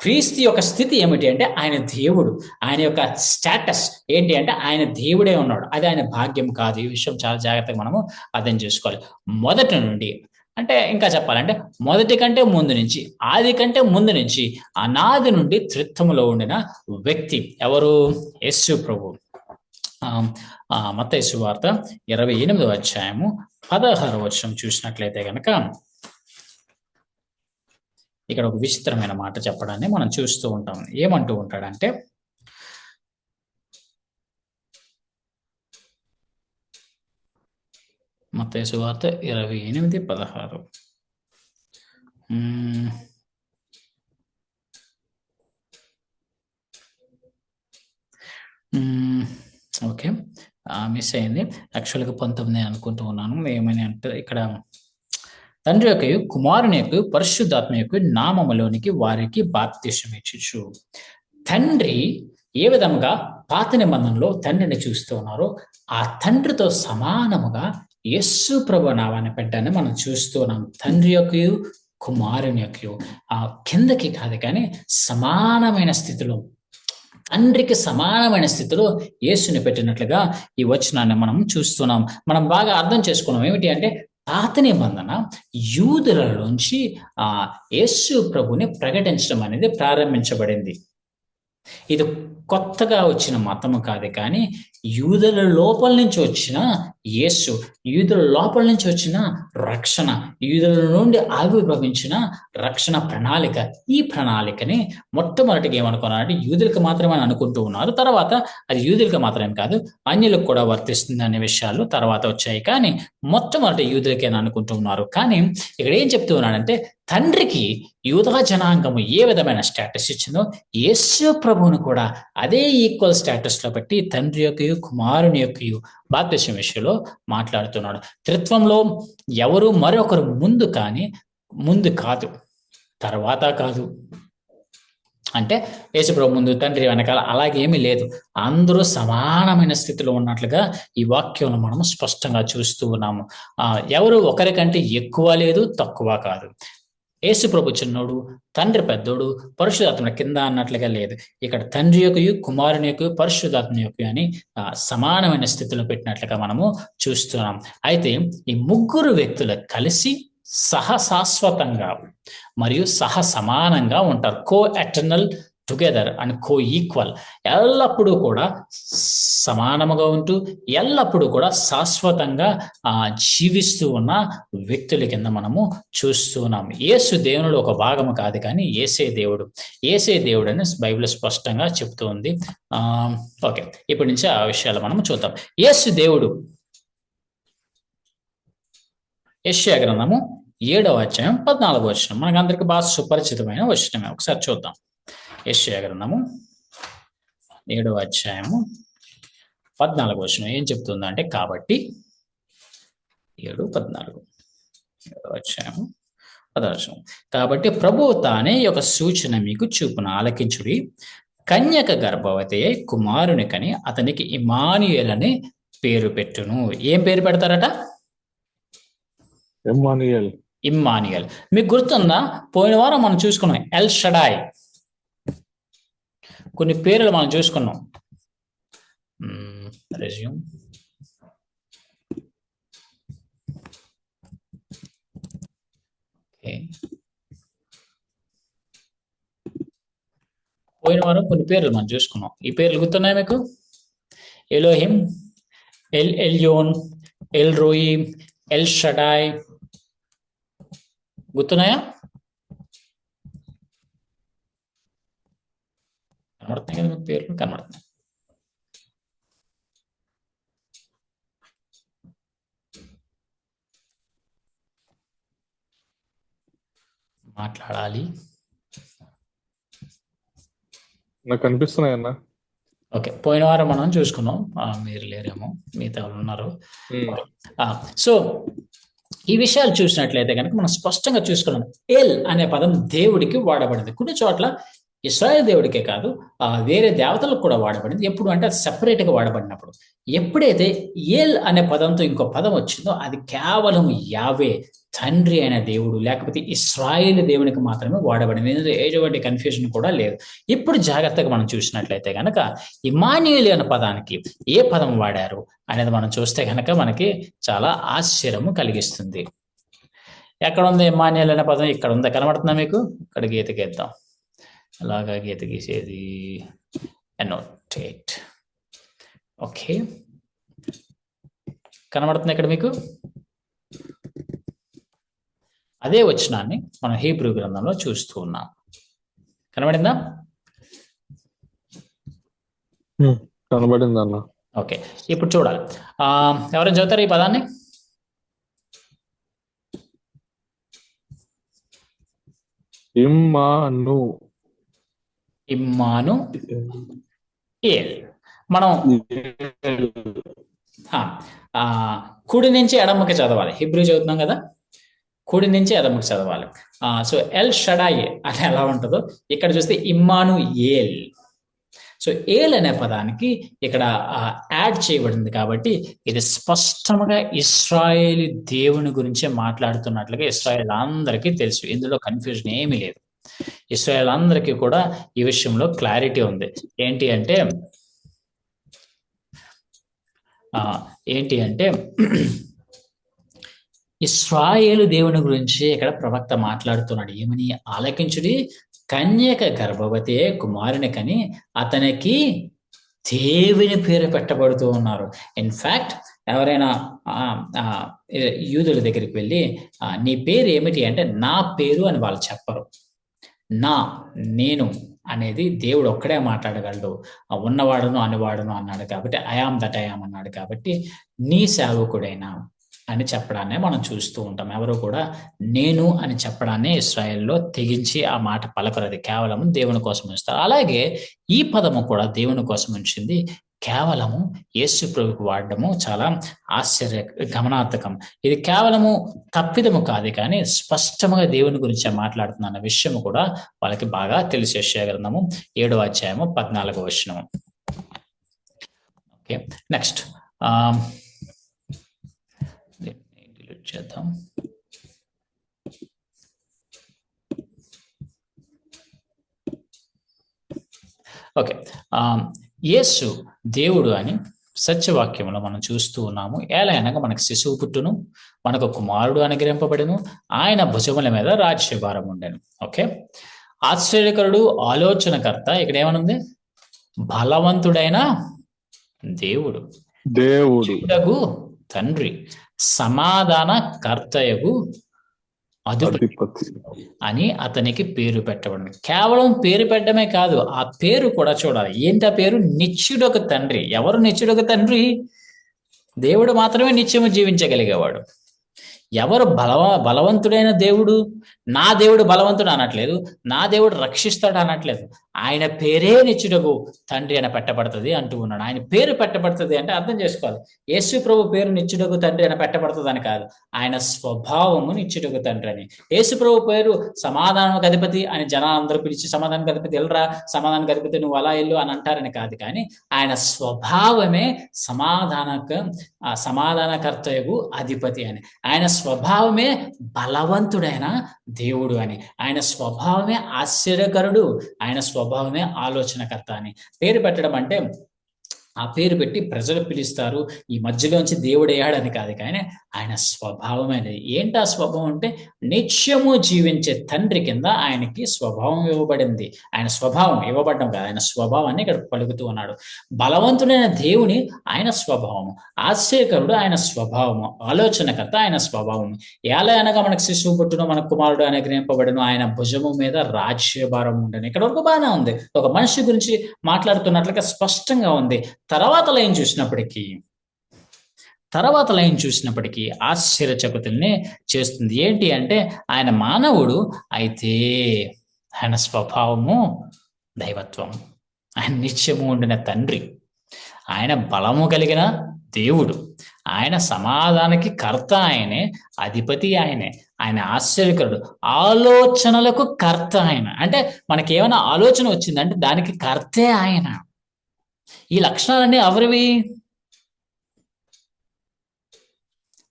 క్రీస్తు యొక్క స్థితి ఏమిటి అంటే ఆయన దేవుడు. ఆయన యొక్క స్టేటస్ ఏంటి అంటే ఆయన దేవుడే ఉన్నాడు. అది ఆయన భాగ్యం కాదు. ఈ విషయం చాలా జాగ్రత్తగా మనము అర్థం చేసుకోవాలి. మొదటి నుండి అంటే ఇంకా చెప్పాలంటే మొదటి కంటే ముందు నుంచి, ఆది కంటే ముందు నుంచి, అనాది నుండి త్రిత్వములో ఉండిన వ్యక్తి ఎవరు? యేసు ప్రభు. మత్తయి సువార్త 28వ అధ్యాయము 16వ వచనం చూసినట్లయితే గనక ఇక్కడ ఒక విచిత్రమైన మాట చెప్పడాన్ని మనం చూస్తూ ఉంటాం. ఏమంటూ ఉంటాడంటే, మత్తయి సువార్త 28:16. ఓకే, మిస్ అయింది. యాక్చువల్గా 19 అనుకుంటూ ఉన్నాను. ఏమని అంటే ఇక్కడ తండ్రి యొక్క కుమారుని యొక్క పరిశుద్ధాత్మ యొక్క నామములోనికి వారికి బాప్తిసం ఇచ్చుచు. తండ్రి ఏ విధంగా పాత నిబంధనలో తండ్రిని చూస్తూ ఉన్నారో ఆ తండ్రితో సమానముగా యేసు ప్రభు నామాన్ని పెట్టాన్ని మనం చూస్తూ ఉన్నాం. తండ్రి యొక్క కుమారుని యొక్క ఆ కిందకి కాదు, కానీ సమానమైన స్థితిలో, తండ్రికి సమానమైన స్థితిలో యేసుని పెట్టినట్లుగా ఈ వచనాన్ని మనం చూస్తున్నాం. మనం బాగా అర్థం చేసుకున్నాం. ఏమిటి అంటే పాత నిబంధన యూదులలోంచి యేసు ప్రభుని ప్రకటించడం అనేది ప్రారంభించబడింది. ఇది కొత్తగా వచ్చిన మతము కాదు, కానీ యూదుల లోపల నుంచి వచ్చిన యేసు, యూదుల లోపల నుంచి వచ్చిన రక్షణ, యూదుల నుండి ఆవిర్భవించిన రక్షణ ప్రణాళిక. ఈ ప్రణాళికని మొట్టమొదటిగా ఏమనుకున్నారంటే యూదులకు మాత్రమే అనుకుంటూ ఉన్నారు. తర్వాత అది యూదులకు మాత్రమే కాదు, అన్యులకు కూడా వర్తిస్తుంది అనే విషయాలు తర్వాత వచ్చాయి. కానీ మొట్టమొదటి యూదులకేనా అనుకుంటూ ఉన్నారు. కానీ ఇక్కడ ఏం చెప్తూ ఉన్నాడంటే తండ్రికి యూదా జనాంగము ఏ విధమైన స్టేటస్ ఇచ్చిందో యేసు ప్రభువును కూడా అదే ఈక్వల్ స్టేటస్ లో పెట్టి తండ్రి యొక్క కుమారుని యొక్క బాప్తిసం విషయంలో మాట్లాడుతున్నాడు. త్రిత్వంలో ఎవరు మరొకరు ముందు, కానీ ముందు కాదు, తర్వాత కాదు. అంటే యేసుప్రభు ముందు, తండ్రి వెనకాల అలాగేమీ లేదు. అందరూ సమానమైన స్థితిలో ఉన్నట్లుగా ఈ వాక్యంలో మనము స్పష్టంగా చూస్తూ ఉన్నాము. ఎవరు ఒకరికంటే ఎక్కువ లేదు, తక్కువ కాదు. యేసుప్రభు చిన్నోడు, తండ్రి పెద్దోడు, పరిశుద్ధాత్మ కింద అన్నట్లుగా లేదు. ఇక్కడ తండ్రి యొక్క కుమారుని యొక్క పరిశుద్ధాత్మ యొక్క అని సమానమైన స్థితిలో పెట్టినట్లుగా మనము చూస్తున్నాం. అయితే ఈ ముగ్గురు వ్యక్తులు కలిసి సహశాశ్వతంగా మరియు సమానంగా ఉంటారు. Co eternal together and co equal. ఎల్లప్పుడూ కూడా సమానముగా ఉంటూ ఎల్లప్పుడూ కూడా శాశ్వతంగా జీవిస్తూ ఉన్న వ్యక్తుల కింద మనము చూస్తున్నాం. యేసు దేవునిలో ఒక భాగము కాదు, కానీ యేసే దేవుడు. యేసే దేవుడు అని బైబిల్ స్పష్టంగా చెప్తూ ఉంది. ఓకే, ఇప్పటి నుంచి ఆ విషయాలు మనం చూద్దాం. యేసు దేవుడు. యెషయా గ్రంథము 7వ అధ్యాయం 14వ వచనం. మనకు అందరికి బాగా సుపరిచితమైన వచనమే. ఒకసారి చూద్దాం. యెషయా గ్రంథము 7వ అధ్యాయము 14వ వచనం ఏం చెప్తుందంటే, కాబట్టి 7:14 7వ అధ్యాయము 14వ వచనం. కాబట్టి ప్రభువు తానే ఒక సూచన మీకు చూపున, ఆలకించుడి. కన్యక గర్భవతి అయి కుమారుని కని అతనికి ఇమ్మానుయేల్ అని పేరు పెట్టును. ఏం పేరు పెడతారట? ఇమ్మానుయేల్. మీకు గుర్తుందా? పోయిన వారం మనం చూసుకున్నాం ఎల్ షడాయ్. కొన్ని పేర్లు మనం చూసుకున్నాం. రెజ్యూమ్. పోయిన వారం కొన్ని పేర్లు మనం చూసుకున్నాం. ఈ పేర్లు గుర్తున్నాయి మీకు? Elohim, L Elyon, L రోయి, L Shaddai. గుర్తున్నాయా? కనబడుతున్నాయి కదా మీకు పేర్లు? కనబడుతున్నాయి. మాట్లాడాలి. నాకు కనిపిస్తున్నాయి అన్న. ఓకే, పోయిన వారం మనం చూసుకున్నాం. మీరు లేరేమో, మిగతా వాళ్ళు ఉన్నారు. సో ఈ విషయాలు చూసినట్లయితే కనుక మనం స్పష్టంగా చూసుకున్నాం. ఎల్ అనే పదం దేవుడికి వాడబడింది. కొన్ని చోట్ల ఇశ్రాయేల్ దేవుడికే కాదు, వేరే దేవతలకు కూడా వాడబడింది. ఎప్పుడు అంటే అది సెపరేట్గా వాడబడినప్పుడు. ఎప్పుడైతే ఎల్ అనే పదంతో ఇంకో పదం వచ్చిందో అది కేవలం యావే, తండ్రి అయిన దేవుడు, లేకపోతే ఇశ్రాయేల్ దేవునికి మాత్రమే వాడబడింది. ఎటువంటి కన్ఫ్యూజన్ కూడా లేదు. ఇప్పుడు జాగ్రత్తగా మనం చూసినట్లయితే కనుక ఇమ్మానుయేల్ అనే పదానికి ఏ పదం వాడారు అనేది మనం చూస్తే కనుక మనకి చాలా ఆశ్చర్యము కలిగిస్తుంది. ఎక్కడ ఉంది ఇమ్మానుయేల్ అనే పదం? ఇక్కడ ఉందా? కనబడుతుందా మీకు? ఇక్కడ గీత గీద్దాం. అలాగా గీత గీసేది ఎనోటేట్. ఓకే, కనబడుతుంది ఇక్కడ మీకు? అదే వచనాన్ని మనం హీబ్రూ గ్రంథంలో చూస్తూ ఉన్నాం. కనబడిందా? కనబడింది అన్న. ఓకే, ఇప్పుడు చూడాలి. ఎవరైనా చదువుతారు ఈ పదాన్ని? ఇమ్మాను ఏల్. మనం కుడి నుంచి ఎడమకి చదవాలి. హిబ్రూ చదువుతున్నాం కదా, కుడి నుంచి ఎడమకి చదవాలి. సో ఎల్ షడాయ్ అని ఎలా ఉంటుందో ఇక్కడ చూస్తే ఇమ్మాను ఏల్. సో ఏల్ అనే పదానికి ఇక్కడ యాడ్ చేయబడింది కాబట్టి ఇది స్పష్టంగా ఇశ్రాయేలు దేవుని గురించే మాట్లాడుతున్నట్లుగా ఇశ్రాయేల్ అందరికీ తెలుసు. ఇందులో కన్ఫ్యూజన్ ఏమీ లేదు. ఇశ్రాయేల్ అందరికీ కూడా ఈ విషయంలో క్లారిటీ ఉంది. ఏంటి అంటే ఇశ్రాయేలు దేవుని గురించి ఇక్కడ ప్రవక్త మాట్లాడుతున్నాడు. ఏమని? ఆలకించుడి, కన్యక గర్భవతి కుమారుని కని అతనికి దేవుని పేరు పెట్టబడుతూ ఉన్నారు. ఇన్ఫాక్ట్ ఎవరైనా యూదుల దగ్గరికి వెళ్ళి నీ పేరు ఏమిటి అంటే నా పేరు అని వాళ్ళు చెప్పరు. నేను అనేది దేవుడు ఒక్కడే మాట్లాడగలడు. ఉన్నవాడును అనేవాడును అన్నాడు కాబట్టి ఐఆమ్ దట్ ఐఆమ్ అన్నాడు కాబట్టి నీ సేవకుడైనా అని చెప్పడాన్నే మనం చూస్తూ ఉంటాం. ఎవరు కూడా నేను అని చెప్పడాన్ని ఇశ్రాయేల్లో తెగించి ఆ మాట పలకరది. కేవలం దేవుని కోసం ఉంచుతారు. అలాగే ఈ పదము కూడా దేవుని కోసం ఉంచింది. కేవలము యేసు ప్రభువుకు వాడడము చాలా గమనార్థకం. ఇది కేవలము తప్పిదము కాదు, కానీ స్పష్టంగా దేవుని గురించి మాట్లాడుతున్న విషయం కూడా వాళ్ళకి బాగా తెలిసి. యెషయా గ్రంథము 7వ అధ్యాయము 14వ వచనము. ఓకే, నెక్స్ట్ డిలీట్ చేద్దాం. ఓకే, యేసు దేవుడు అని సత్యవాక్యంలో మనం చూస్తూ ఉన్నాము. ఏలైనగా మనకు శిశువు పుట్టును, మనకు కుమారుడు అనుగ్రహింపబడెను, ఆయన భుజముల మీద రాజ్యభారం ఉండెను. ఓకే, ఆశ్చర్యకరుడు, ఆలోచనకర్త. ఇక్కడ ఏమనుంది? బలవంతుడైన దేవుడు, దేవుడగు తండ్రి, సమాధాన కర్తయగు అధిపతి అని అతనికి పేరు పెట్టబడింది. కేవలం పేరు పెట్టడమే కాదు, ఆ పేరు కూడా చూడాలి. ఏంటి ఆ పేరు? నిత్యుడొక తండ్రి. ఎవరు నిత్యుడొక తండ్రి? దేవుడు మాత్రమే నిత్యము జీవించగలిగేవాడు. ఎవరు బలవంతుడైన దేవుడు? నా దేవుడు బలవంతుడు అనట్లేదు, నా దేవుడు రక్షిస్తాడు అనట్లేదు. ఆయన పేరే నిచ్చుటకు తండ్రి అని పెట్టబడుతుంది అంటూ ఉన్నాడు. ఆయన పేరు పెట్టబడుతుంది అంటే అర్థం చేసుకోవాలి, యేసు ప్రభు పేరు నిచ్చుటకు తండ్రి అని పెట్టబడుతుంది అని కాదు, ఆయన స్వభావము నిచ్చుటకు తండ్రి అని. యేసు ప్రభు పేరు సమాధానం అధిపతి అని జనాలందరూ పిలిచి సమాధానం అధిపతి వెళ్ళరా, సమాధానం అధిపతి నువ్వు అలా వెళ్ళు అని అంటారని కాదు, కానీ ఆయన స్వభావమే సమాధానకర్తయగు అధిపతి అని. ఆయన స్వభావమే బలవంతుడైన దేవుడు అని. ఆయన స్వభావమే ఆశ్చర్యకరుడు, ఆయన స్వభావమే ఆలోచనకర్త అని. పేరు పెట్టడం అంటే ఆ పేరు పెట్టి ప్రజలు పిలుస్తారు, ఈ మధ్యలోంచి దేవుడు అయ్యాడని కాదు, కానీ ఆయన స్వభావమైనది. ఏంటి ఆ స్వభావం అంటే నిత్యము జీవించే తండ్రి కింద ఆయనకి స్వభావం ఇవ్వబడింది. ఆయన స్వభావం ఇవ్వబడ్డం కాదు, ఆయన స్వభావాన్ని ఇక్కడ పలుకుతూ ఉన్నాడు. బలవంతుడైన దేవుని ఆయన స్వభావము, ఆశ్చర్యకరుడు ఆయన స్వభావము, ఆలోచనకర్త ఆయన స్వభావము. ఎలా అనగా మనకు శిశువు పుట్టును, మన కుమారుడు అనుగ్రహింపబడును, ఆయన భుజము మీద రాజ్యభారం ఉండను. ఇక్కడ వరకు బాగానే ఉంది, ఒక మనిషి గురించి మాట్లాడుతున్నట్లుగా స్పష్టంగా ఉంది. తర్వాత లైన్ చూసినప్పటికీ ఆశ్చర్యచకితుల్ని చేస్తుంది. ఏంటి అంటే ఆయన మానవుడు అయితే ఆయన స్వభావము దైవత్వం, ఆయన నిత్యము ఉండిన తండ్రి, ఆయన బలము కలిగిన దేవుడు, ఆయన సమాధానానికి కర్త ఆయనే, అధిపతి ఆయనే, ఆయన ఆశ్చర్యకరుడు, ఆలోచనలకు కర్త ఆయన. అంటే మనకేమైనా ఆలోచన వచ్చిందంటే దానికి కర్తే ఆయన. ఈ లక్షణాలన్నీ ఎవరివి?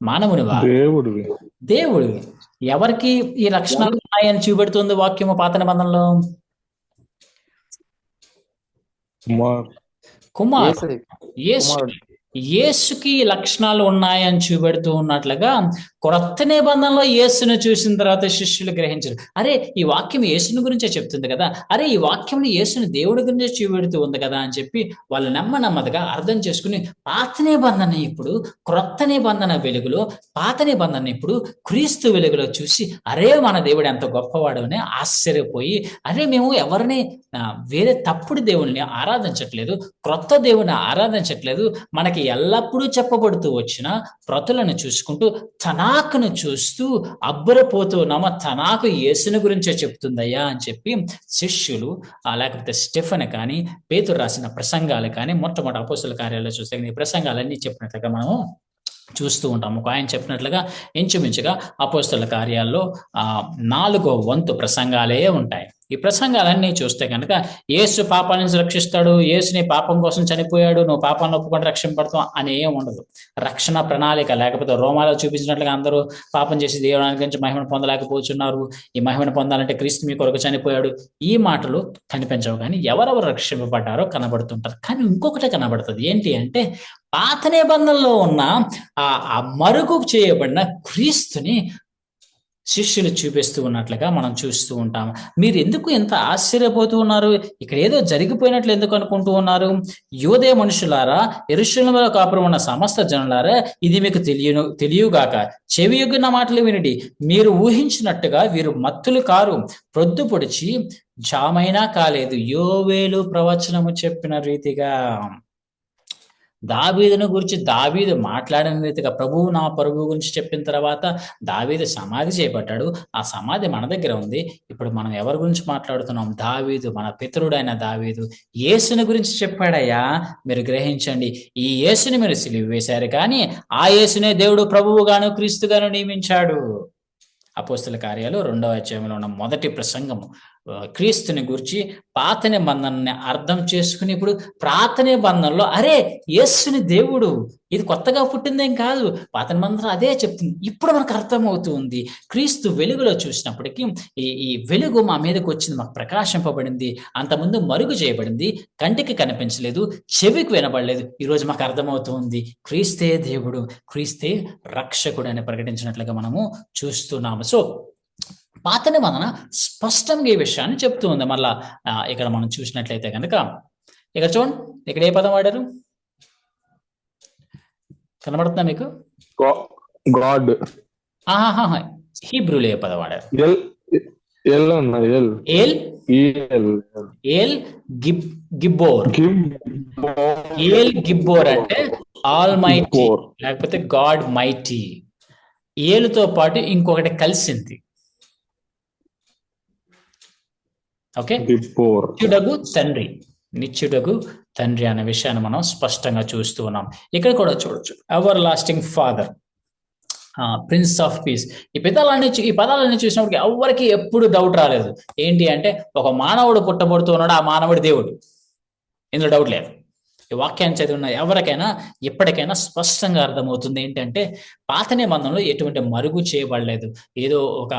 మానవునివా? దేవుడివి. ఎవరికి ఈ లక్షణాలు ఉన్నాయని చూపెడుతుంది వాక్యము పాత నిబంధనలో? కుమారుడు యేసుకి లక్షణాలు ఉన్నాయని చూపెడుతూ ఉన్నట్లుగా క్రొత్త నిబంధనలో యేసును చూసిన తర్వాత శిష్యులు గ్రహించారు, అరే ఈ వాక్యం యేసుని గురించే చెప్తుంది కదా, అరే ఈ వాక్యంలో యేసుని దేవుడి గురించే చూపెడుతూ ఉంది కదా అని చెప్పి వాళ్ళు నెమ్మదిగా అర్థం చేసుకుని పాత నిబంధన ఇప్పుడు క్రొత్త నిబంధన వెలుగులో, పాత నిబంధన ఇప్పుడు క్రీస్తు వెలుగులో చూసి అరే మన దేవుడు ఎంత గొప్పవాడు అని ఆశ్చర్యపోయి, అరే మేము ఎవరిని వేరే తప్పుడు దేవుల్ని ఆరాధించట్లేదు, క్రొత్త దేవుని ఆరాధించట్లేదు, మనకి ఎల్లప్పుడూ చెప్పబడుతూ వచ్చిన ప్రతులను చూసుకుంటూ తనాకును చూస్తూ అబ్బురపోతూ ఉన్నామా, తనాకు యేసుని గురించే చెప్తుందయ్యా అని చెప్పి శిష్యులు లేకపోతే స్టెఫెన్ కానీ పేతురు రాసిన ప్రసంగాలు కానీ మొట్టమొదటి అపోస్తల కార్యాల్లో చూస్తే ఈ ప్రసంగాలన్నీ చెప్పినట్లుగా మనము చూస్తూ ఉంటాము. ఆయన చెప్పినట్లుగా ఇంచుమించుగా అపోస్తల కార్యాల్లో 4వ వంతు ప్రసంగాలే ఉంటాయి. ఈ ప్రసంగాలన్నీ చూస్తే కనుక యేసు పాపాల నుంచి రక్షిస్తాడు, యేసుని పాపం కోసం చనిపోయాడు, నువ్వు పాపాన్ని ఒప్పుకొని రక్షింపడతావు అనే ఉండదు. రక్షణ ప్రణాళిక, లేకపోతే రోమాలో చూపించినట్లుగా అందరూ పాపం చేసి దేవుడానికి నుంచి మహిమను పొందలేకపోతున్నారు, ఈ మహిమను పొందాలంటే క్రీస్తు మీ కొరకు చనిపోయాడు, ఈ మాటలు కనిపించవు. కానీ ఎవరెవరు రక్షింపబడ్డారో కనబడుతుంటారు. కానీ ఇంకొకటే కనబడుతుంది, ఏంటి అంటే పాత నిబంధనలో ఉన్న ఆ మరుగు చేయబడిన క్రీస్తుని శిష్యులు చూపిస్తూ ఉన్నట్లుగా మనం చూస్తూ ఉంటాము. మీరు ఎందుకు ఎంత ఆశ్చర్యపోతూ ఉన్నారు? ఇక్కడ ఏదో జరిగిపోయినట్లు ఎందుకు అనుకుంటూ ఉన్నారు? యూదే మనుషులారా, యెరూషలేములో కాపురం ఉన్న సమస్త జనులారా, ఇది మీకు తెలియగాక, చెవియొగ్గిన మాటలు వినండి. మీరు ఊహించినట్టుగా వీరు మత్తులు కారు, ప్రొద్దు పొడిచి జామైనా కాలేదు, యోవేలు ప్రవచనము చెప్పిన రీతిగా. దావీదును గురించి దావీదు మాట్లాడిన రీతిగా ప్రభువు నా ప్రభువు గురించి చెప్పిన తర్వాత దావీదు సమాధి చేపట్టాడు, ఆ సమాధి మన దగ్గర ఉంది. ఇప్పుడు మనం ఎవరి గురించి మాట్లాడుతున్నాం? దావీదు, మన పితరుడైన దావీదు యేసుని గురించి చెప్పాడయ్యా. మీరు గ్రహించండి, ఈ యేసుని మీరు సిలువ వేశారు, కానీ ఆ యేసునే దేవుడు ప్రభువుగాను క్రీస్తుగాను నియమించాడు. అపోస్తల కార్యాలు 2వ అధ్యాయంలో ఉన్న మొదటి ప్రసంగము క్రీస్తుని గురించి పాత నిబంధనని అర్థం చేసుకుని ఇప్పుడు పాత నిబంధనలో అరే యేసుని దేవుడు, ఇది కొత్తగా పుట్టిందేం కాదు, పాత నిబంధన అదే చెప్తుంది. ఇప్పుడు మనకు అర్థమవుతుంది. క్రీస్తు వెలుగులో చూసినప్పటికీ ఈ వెలుగు మా మీదకి వచ్చింది, మాకు ప్రకాశింపబడింది. అంతకుముందు మరుగు చేయబడింది, కంటికి కనిపించలేదు, చెవికి వినబడలేదు. ఈరోజు మాకు అర్థమవుతుంది, క్రీస్తే దేవుడు, క్రీస్తే రక్షకుడు అని ప్రకటించినట్లుగా మనము చూస్తున్నాము. సో పాత నిబంధన స్పష్టంగా ఈ విషయాన్ని చెప్తూ ఉంది. మళ్ళా ఇక్కడ మనం చూసినట్లయితే కనుక ఇక్కడ చూడండి, ఇక్కడ ఏ పదం వాడారు కనబడుతుందా మీకు? గాడ్. హీబ్రూలో ఏ పదం వాడారు? గిబ్బోర్. గిబ్బోర్ అంటే ఆల్ మైటీ, లేకపోతే గాడ్ మైటీ. ఏలుతో పాటు ఇంకొకటి కలిసింది. Okay, before. నిత్యుడగు తండ్రి, నిత్యుడగు తండ్రి అనే విషయాన్ని మనం స్పష్టంగా చూస్తూ ఉన్నాం. ఇక్కడ కూడా చూడొచ్చు, ever lasting father, prince of piece. ఈ పదాలన్నీ చూసినప్పటికీ ఎవరికి ఎప్పుడు డౌట్ రాలేదు. ఏంటి అంటే ఒక మానవుడు పుట్టబడుతూ ఉన్నాడు, ఆ మానవుడి దేవుడు, ఇందులో డౌట్ లేదు. ఈ వాక్యాన్ని చదివిన ఎవరికైనా ఎప్పటికైనా స్పష్టంగా అర్థమవుతుంది ఏంటంటే పాత నిబంధనలో ఎటువంటి మరుగు చేయబడలేదు, ఏదో ఒక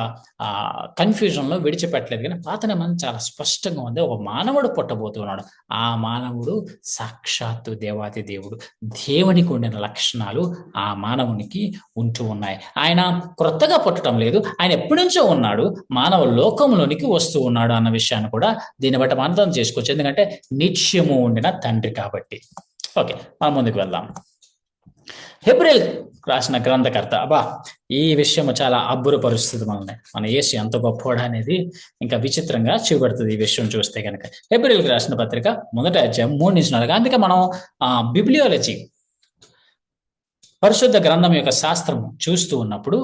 కన్ఫ్యూజన్లో విడిచిపెట్టలేదు. కానీ పాత నిబంధన చాలా స్పష్టంగా ఉంది. ఒక మానవుడు పుట్టబోతున్నాడు, ఆ మానవుడు సాక్షాత్తు దేవాది దేవుడు, దేవునికి ఉండిన లక్షణాలు ఆ మానవునికి ఉంటూ ఉన్నాయి. ఆయన క్రొత్తగా పుట్టడం లేదు, ఆయన ఎప్పటి నుంచో ఉన్నాడు, మానవ లోకంలోనికి వస్తూ ఉన్నాడు అన్న విషయాన్ని కూడా దీన్ని బట్టి మనం అర్థం చేసుకోవచ్చు. ఎందుకంటే నిత్యము ఉండిన తండ్రి కాబట్టి. ఓకే, మనం ముందుకు వెళ్దాం. హెబ్రీయులకు రాసిన గ్రంథకర్త, ఈ విషయం చాలా అబ్బురపరుస్తుంది మనల్ని. మన యేసు ఎంత గొప్పవాడు అనేది ఇంకా విచిత్రంగా చూపెడుతుంది ఈ విషయం చూస్తే కనుక. హెబ్రీయులకు రాసిన పత్రిక 1వ అధ్యాయం 3-4. అందుకే మనం బిబ్లియాలజీ, పరిశుద్ధ గ్రంథం యొక్క శాస్త్రం చూస్తూ ఉన్నప్పుడు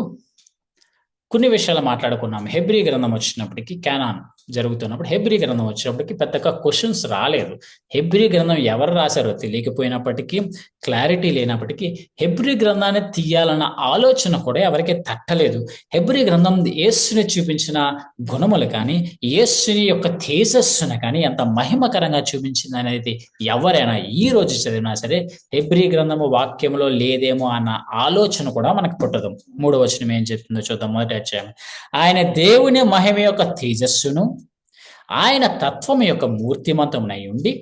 కొన్ని విషయాలు మాట్లాడుకున్నాం. హెబ్రీ గ్రంథం వచ్చినప్పటికీ, క్యానాన్ జరుగుతున్నప్పుడు హెబ్రీ గ్రంథం వచ్చినప్పటికీ పెద్దగా క్వశ్చన్స్ రాలేదు. హెబ్రీ గ్రంథం ఎవరు రాశారో తెలియకపోయినప్పటికీ, క్లారిటీ లేనప్పటికీ హెబ్రీ గ్రంథాన్ని తీయాలన్న ఆలోచన కూడా ఎవరికి తట్టలేదు. హెబ్రీ గ్రంథం యేసుని చూపించిన గుణములు కానీ, యేసుని యొక్క తేజస్సును కానీ ఎంత మహిమకరంగా చూపించింది అనేది ఎవరైనా ఈ రోజు చదివినా సరే హెబ్రీ గ్రంథము వాక్యంలో లేదేమో అన్న ఆలోచన కూడా మనకు పుట్టదు. 3వ వచనం ఏం చెప్తుందో చూద్దాం. 1వ అధ్యాయం, ఆయన దేవుని మహిమ యొక్క తేజస్సును, ఆయన తత్వం యొక్క మూర్తిమంతమునై ఉండి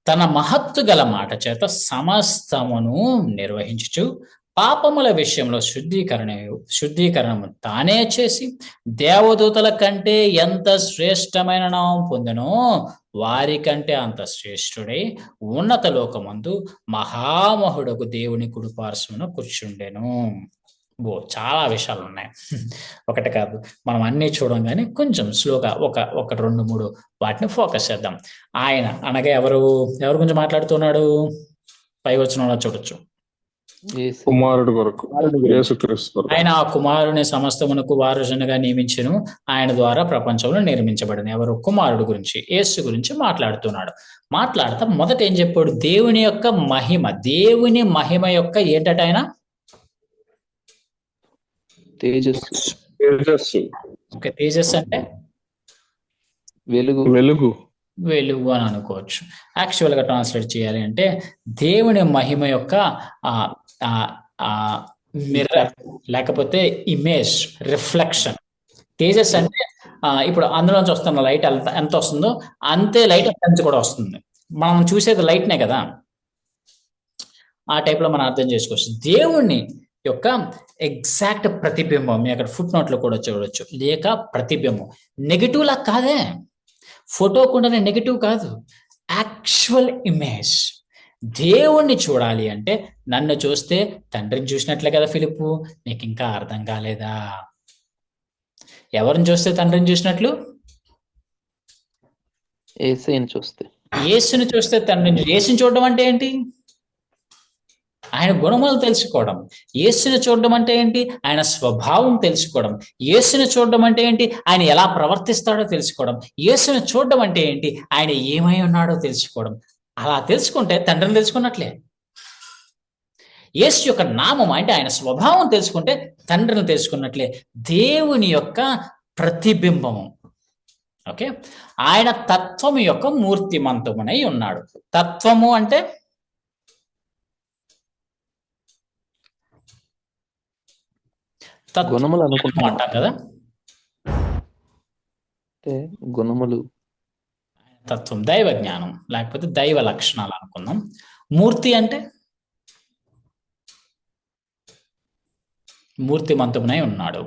తన మహత్తు గల మాట చేత సమస్తమును నిర్వహించుచు పాపముల విషయంలో శుద్ధీకరణము తానే చేసి దేవదూతల కంటే ఎంత శ్రేష్టమైన నామం పొందెనో వారి కంటే అంత శ్రేష్ఠుడై ఉన్నత లోకమందు మహామహుడకు దేవుని కుడిపార్శ్వమున కూర్చుండెను. చాలా విషయాలు ఉన్నాయి, ఒకటి కాదు, మనం అన్నీ చూడం కానీ కొంచెం స్లోగా ఒక 2-3 వాటిని ఫోకస్ చేద్దాం. ఆయన అనగా ఎవరు గురించి మాట్లాడుతున్నాడు? పై వచనంలో చూడొచ్చు, కుమారుడు కొరకు, యేసుక్రీస్తు కొరకు. ఆయన ఆ కుమారుని సమస్తమునకు వారసునిగా నియమించెను, ఆయన ద్వారా ప్రపంచంలో నిర్మించబడింది. ఎవరు? కుమారుడు గురించి, యేసు గురించి మాట్లాడుతా మొదట ఏం చెప్పాడు? దేవుని యొక్క మహిమ, దేవుని మహిమ యొక్క ఏంటట ఆయన తేజస్సు. ఓకే, తేజస్సు అంటే వెలుగు అని అనుకోవచ్చు. యాక్చువల్ గా ట్రాన్స్లేట్ చేయాలి అంటే దేవుని మహిమ యొక్క మిర్రర్, లేకపోతే ఇమేజ్, రిఫ్లెక్షన్. తేజస్ అంటే ఇప్పుడు అందులోంచి వస్తున్న లైట్ ఎంత వస్తుందో అంతే లైట్ నుంచి కూడా వస్తుంది. మనం చూసేది లైట్నే కదా, ఆ టైప్ లో మనం అర్థం చేసుకోవచ్చు. దేవుణ్ణి యొక్క ఎగ్జాక్ట్ ప్రతిబింబం మీ అక్కడ ఫుట్ నోట్ లో కూడా చూడవచ్చు. లేక ప్రతిబింబం, నెగిటివ్ లా కాదే, ఫోటో కూడా నెగిటివ్ కాదు, యాక్చువల్ ఇమేజ్. దేవుణ్ణి చూడాలి అంటే నన్ను చూస్తే తండ్రిని చూసినట్లే కదా ఫిలిప్పు, నీకు ఇంకా అర్థం కాలేదా? ఎవరిని చూస్తే తండ్రిని చూసినట్లు? యేసుని చూస్తే తండ్రిని. యేసుని చూడడం అంటే ఏంటి? ఆయన గుణములు తెలుసుకోవడం. యేసుని చూడడం అంటే ఏంటి? ఆయన స్వభావం తెలుసుకోవడం. యేసుని చూడడం అంటే ఏంటి? ఆయన ఎలా ప్రవర్తిస్తాడో తెలుసుకోవడం. యేసుని చూడడం అంటే ఏంటి? ఆయన ఏమై ఉన్నాడో తెలుసుకోవడం. అలా తెలుసుకుంటే తండ్రిని తెలుసుకున్నట్లే. యేసు యొక్క నామం అంటే ఆయన స్వభావం తెలుసుకుంటే తండ్రిని తెలుసుకున్నట్లే. దేవుని యొక్క ప్రతిబింబము. ఓకే, ఆయన తత్వం యొక్క మూర్తిమంతమునై ఉన్నాడు. తత్వము అంటే గుణములు అంటాం కదా, గుణములు, తత్వం, దైవ జ్ఞానం, లేకపోతే దైవ లక్షణాలు అనుకుందాం. మూర్తి అంటే మూర్తిమంతునై ఉన్నాడు.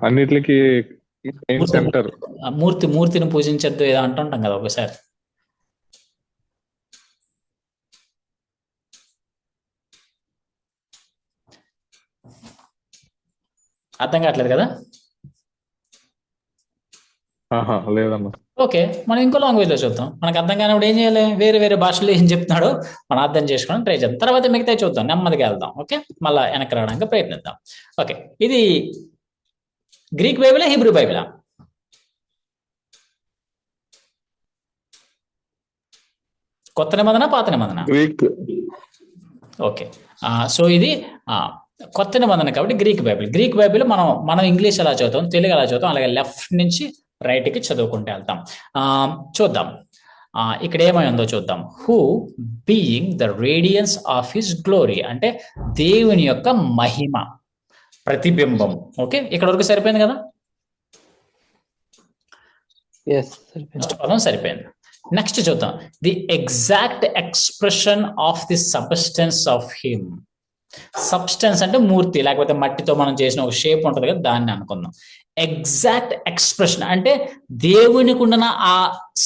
అన్నిటికి సెంటర్. మూర్తిని పూజించద్దు ఏదో అంటుంటాం కదా ఒకసారి. అర్థం కావట్లేదు కదా? లేదన్న. ఓకే, మనం ఇంకో లాంగ్వేజ్ లో చూద్దాం. మనకు అర్థం కానిప్పుడు ఏం చేయాలి? వేరే వేరే భాషలో ఏం చెప్తున్నాడో మనం అర్థం చేసుకోవడం ట్రై చేద్దాం. తర్వాత మిగతా చూద్దాం, నెమ్మదిగా వెళ్దాం. ఓకే, మళ్ళీ వెనక్కి రావడానికి ప్రయత్నిద్దాం. ఓకే, ఇది గ్రీక్ బైబిలా, హీబ్రూ బైబిలా? కొత్త నిబంధన, పాత నిబంధన? గ్రీక్. ఓకే, సో ఇది కొత్త నిబంధన కాబట్టి గ్రీక్ బైబిల్. గ్రీక్ బైబిల్ మనం ఇంగ్లీష్ ఎలా చదువుతాం, తెలుగు ఎలా చదువుతాం, అలాగే లెఫ్ట్ నుంచి రైట్కి చదువుకుంటూ వెళ్తాం. చూద్దాం ఇక్కడ ఏమై ఉందో చూద్దాం. Who being the radiance of his glory అంటే దేవుని యొక్క మహిమ, ప్రతిబింబం. ఓకే, ఇక్కడ వరకు సరిపోయింది కదా? ఫస్ట్ పదం సరిపోయింది. నెక్స్ట్ చూద్దాం. The exact expression of the substance of him. Substance అంటే మూర్తి, లేకపోతే మట్టితో మనం చేసిన ఒక షేప్ ఉంటుంది కదా, దాన్ని అనుకుందాం. ఎగ్జాక్ట్ ఎక్స్ప్రెషన్ అంటే దేవునికి ఉన్న ఆ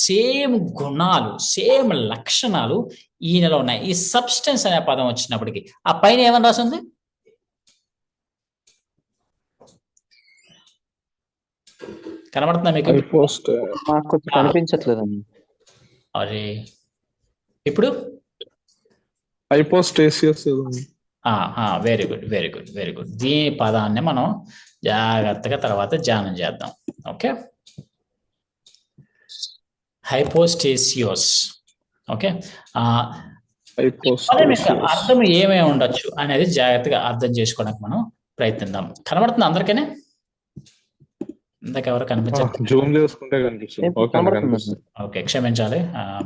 సేమ్ గుణాలు, సేమ్ లక్షణాలు ఈయనలో ఉన్నాయి. ఈ సబ్స్టెన్స్ అనే పదం వచ్చినప్పటికీ ఆ పైన ఏమని రాసింది? కనబడుతుందా మీకు? కనిపించట్లేదండి. అరే ఇప్పుడు very good, very good, very good. దీని పదాన్ని మనం జాగ్రత్తగా తర్వాత ధ్యానం చేద్దాం. ఓకే, హైపోస్టేసియోస్. ఓకే, అర్థం ఏమై ఉండొచ్చు అనేది జాగ్రత్తగా అర్థం చేసుకోవడానికి మనం ప్రయత్నిద్దాం. కనబడుతుంది అందరికీనే? ఇందాక ఎవరు కనిపించారు? ఓకే, క్షమించాలి,